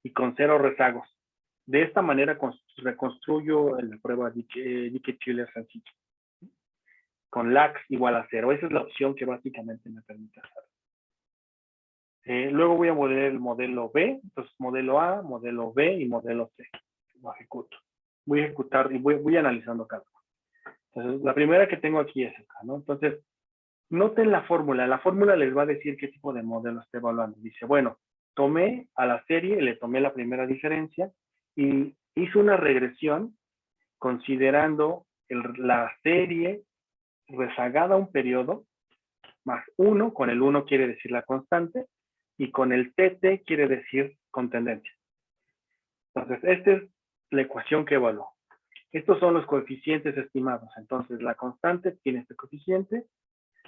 S2: y con 0 rezagos. De esta manera reconstruyo la prueba Dickey-Euler sencilla. Con lax igual a 0. Esa es la opción que básicamente me permite hacer. Luego voy a modelar el modelo B. Entonces, modelo A, modelo B y modelo C. Lo ejecuto. Voy a ejecutar y voy analizando cada uno. Entonces, la primera que tengo aquí es esta, ¿no? Entonces, noten la fórmula. La fórmula les va a decir qué tipo de modelo está evaluando. Dice, bueno, tomé a la serie, le tomé la primera diferencia y hice una regresión considerando la serie rezagada a un periodo más 1, con el 1 quiere decir la constante, y con el TT quiere decir con tendencia. Entonces, esta es la ecuación que evaluó. Estos son los coeficientes estimados. Entonces, la constante tiene este coeficiente,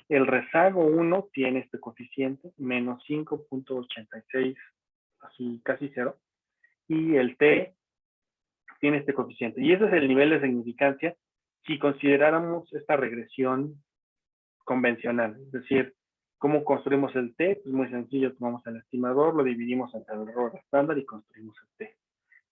S2: el rezago 1 tiene este coeficiente, menos 5.86, así casi 0, y el T tiene este coeficiente. Y ese es el nivel de significancia si consideráramos esta regresión convencional. Es decir, ¿cómo construimos el T? Pues muy sencillo, tomamos el estimador, lo dividimos entre el error estándar y construimos el T.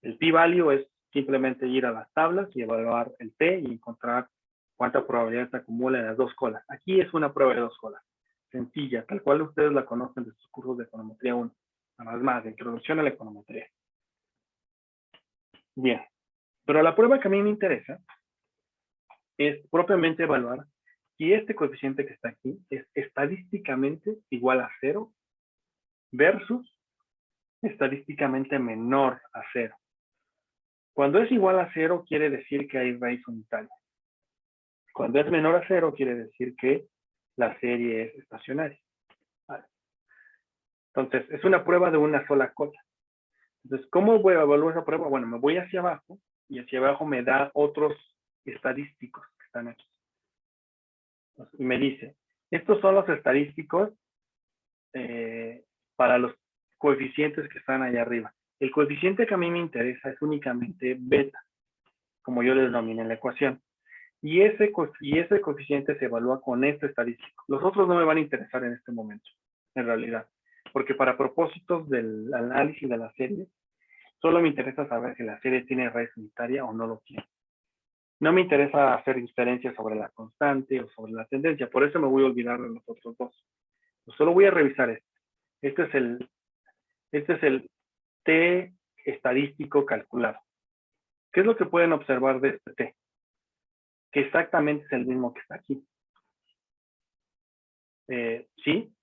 S2: El p-value es simplemente ir a las tablas y evaluar el T y encontrar cuánta probabilidad se acumula en las dos colas. Aquí es una prueba de dos colas, sencilla, tal cual ustedes la conocen de sus cursos de econometría 1. Nada más, de introducción a la econometría. Bien, pero la prueba que a mí me interesa es propiamente evaluar si este coeficiente que está aquí es estadísticamente igual a 0 versus estadísticamente menor a 0. Cuando es igual a 0 quiere decir que hay raíz unitaria. Cuando es menor a 0 quiere decir que la serie es estacionaria. Vale. Entonces, es una prueba de una sola cosa. Entonces, ¿cómo voy a evaluar esa prueba? Bueno, me voy hacia abajo y hacia abajo me da otros estadísticos que están aquí. Entonces, me dice, estos son los estadísticos para los coeficientes que están allá arriba. El coeficiente que a mí me interesa es únicamente beta, como yo le denominé en la ecuación. Y ese coeficiente se evalúa con este estadístico. Los otros no me van a interesar en este momento, en realidad. Porque para propósitos del análisis de la serie, solo me interesa saber si la serie tiene raíz unitaria o no lo tiene. No me interesa hacer diferencias sobre la constante o sobre la tendencia. Por eso me voy a olvidar de los otros dos. Pues solo voy a revisar esto. Este es el T estadístico calculado. ¿Qué es lo que pueden observar de este T? Que exactamente es el mismo que está aquí. ¿Sí?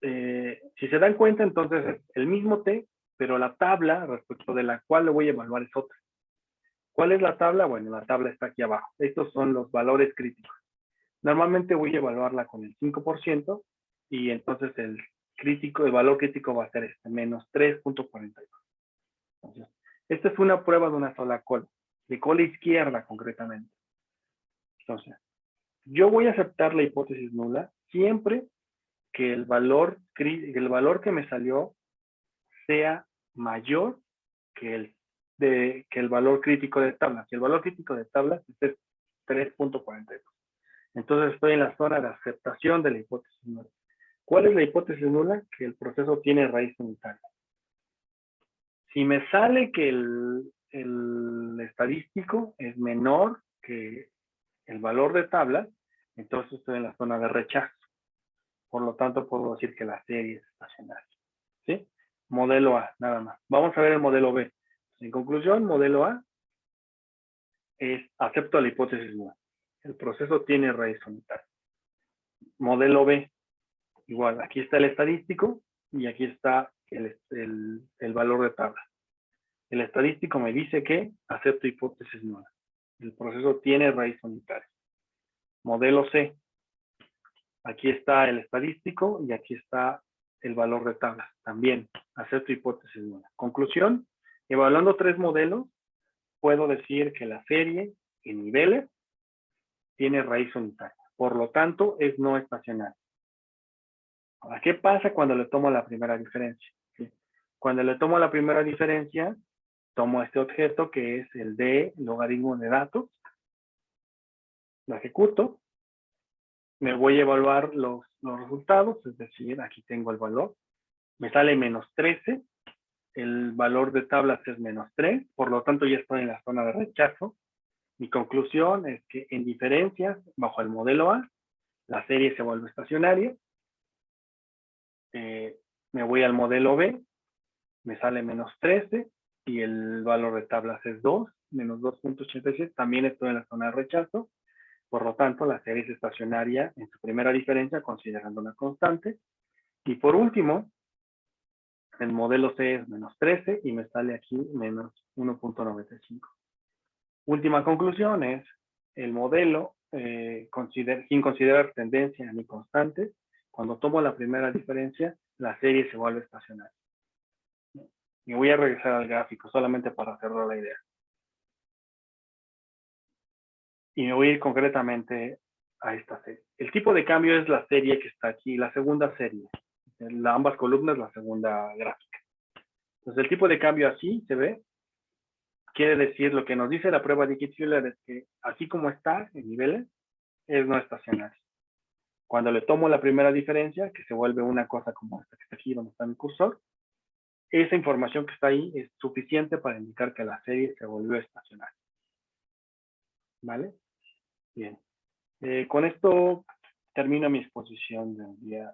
S2: Si se dan cuenta, entonces es el mismo T, pero la tabla respecto de la cual lo voy a evaluar es otra. ¿Cuál es la tabla? Bueno, la tabla está aquí abajo. Estos son los valores críticos. Normalmente voy a evaluarla con el 5% y entonces el valor crítico va a ser menos 3.42. Entonces, esta es una prueba de una sola cola, de cola izquierda concretamente. Entonces, yo voy a aceptar la hipótesis nula siempre que el valor que me salió sea mayor que el valor crítico de tabla. Si el valor crítico de tabla es 3.42. Entonces estoy en la zona de aceptación de la hipótesis nula. ¿Cuál es la hipótesis nula? Que el proceso tiene raíz unitaria. Si me sale que el estadístico es menor que el valor de tabla, entonces estoy en la zona de rechazo. Por lo tanto, puedo decir que la serie es estacionaria. ¿Sí? Modelo A, nada más. Vamos a ver el modelo B. En conclusión, modelo A es acepto la hipótesis nula. El proceso tiene raíz unitaria. Modelo B, igual, aquí está el estadístico y aquí está el valor de tabla. El estadístico me dice que acepto hipótesis nula. El proceso tiene raíz unitaria. Modelo C, aquí está el estadístico y aquí está el valor de tabla. También acepto hipótesis nula. Conclusión, evaluando 3 modelos, puedo decir que la serie en niveles tiene raíz unitaria. Por lo tanto, es no estacionaria. Ahora, ¿qué pasa cuando le tomo la primera diferencia? ¿Sí? Cuando le tomo la primera diferencia, tomo este objeto que es el de logaritmo de datos, lo ejecuto, me voy a evaluar los resultados, es decir, aquí tengo el valor, me sale menos 13, el valor de tablas es menos 3, por lo tanto ya estoy en la zona de rechazo. Mi conclusión es que en diferencias, bajo el modelo A, la serie se vuelve estacionaria. Me voy al modelo B, me sale menos 13 y el valor de tablas es 2, menos 2.87, también estoy en la zona de rechazo. Por lo tanto, la serie es estacionaria en su primera diferencia, considerando una constante. Y por último, el modelo C es menos 13 y me sale aquí menos 1.95. Última conclusión es el modelo, sin considerar tendencia ni constante, cuando tomo la primera diferencia, la serie se vuelve estacionaria. Y voy a regresar al gráfico solamente para cerrar la idea. Y me voy a ir concretamente a esta serie. El tipo de cambio es la serie que está aquí, la segunda serie. Ambas columnas, la segunda gráfica. Entonces, el tipo de cambio así se ve. Quiere decir, lo que nos dice la prueba de Dickey-Fuller es que así como está en niveles, es no estacionario. Cuando le tomo la primera diferencia, que se vuelve una cosa como esta que está aquí donde está mi cursor, esa información que está ahí es suficiente para indicar que la serie se volvió estacionaria. ¿Vale? Bien. Con esto termino mi exposición del día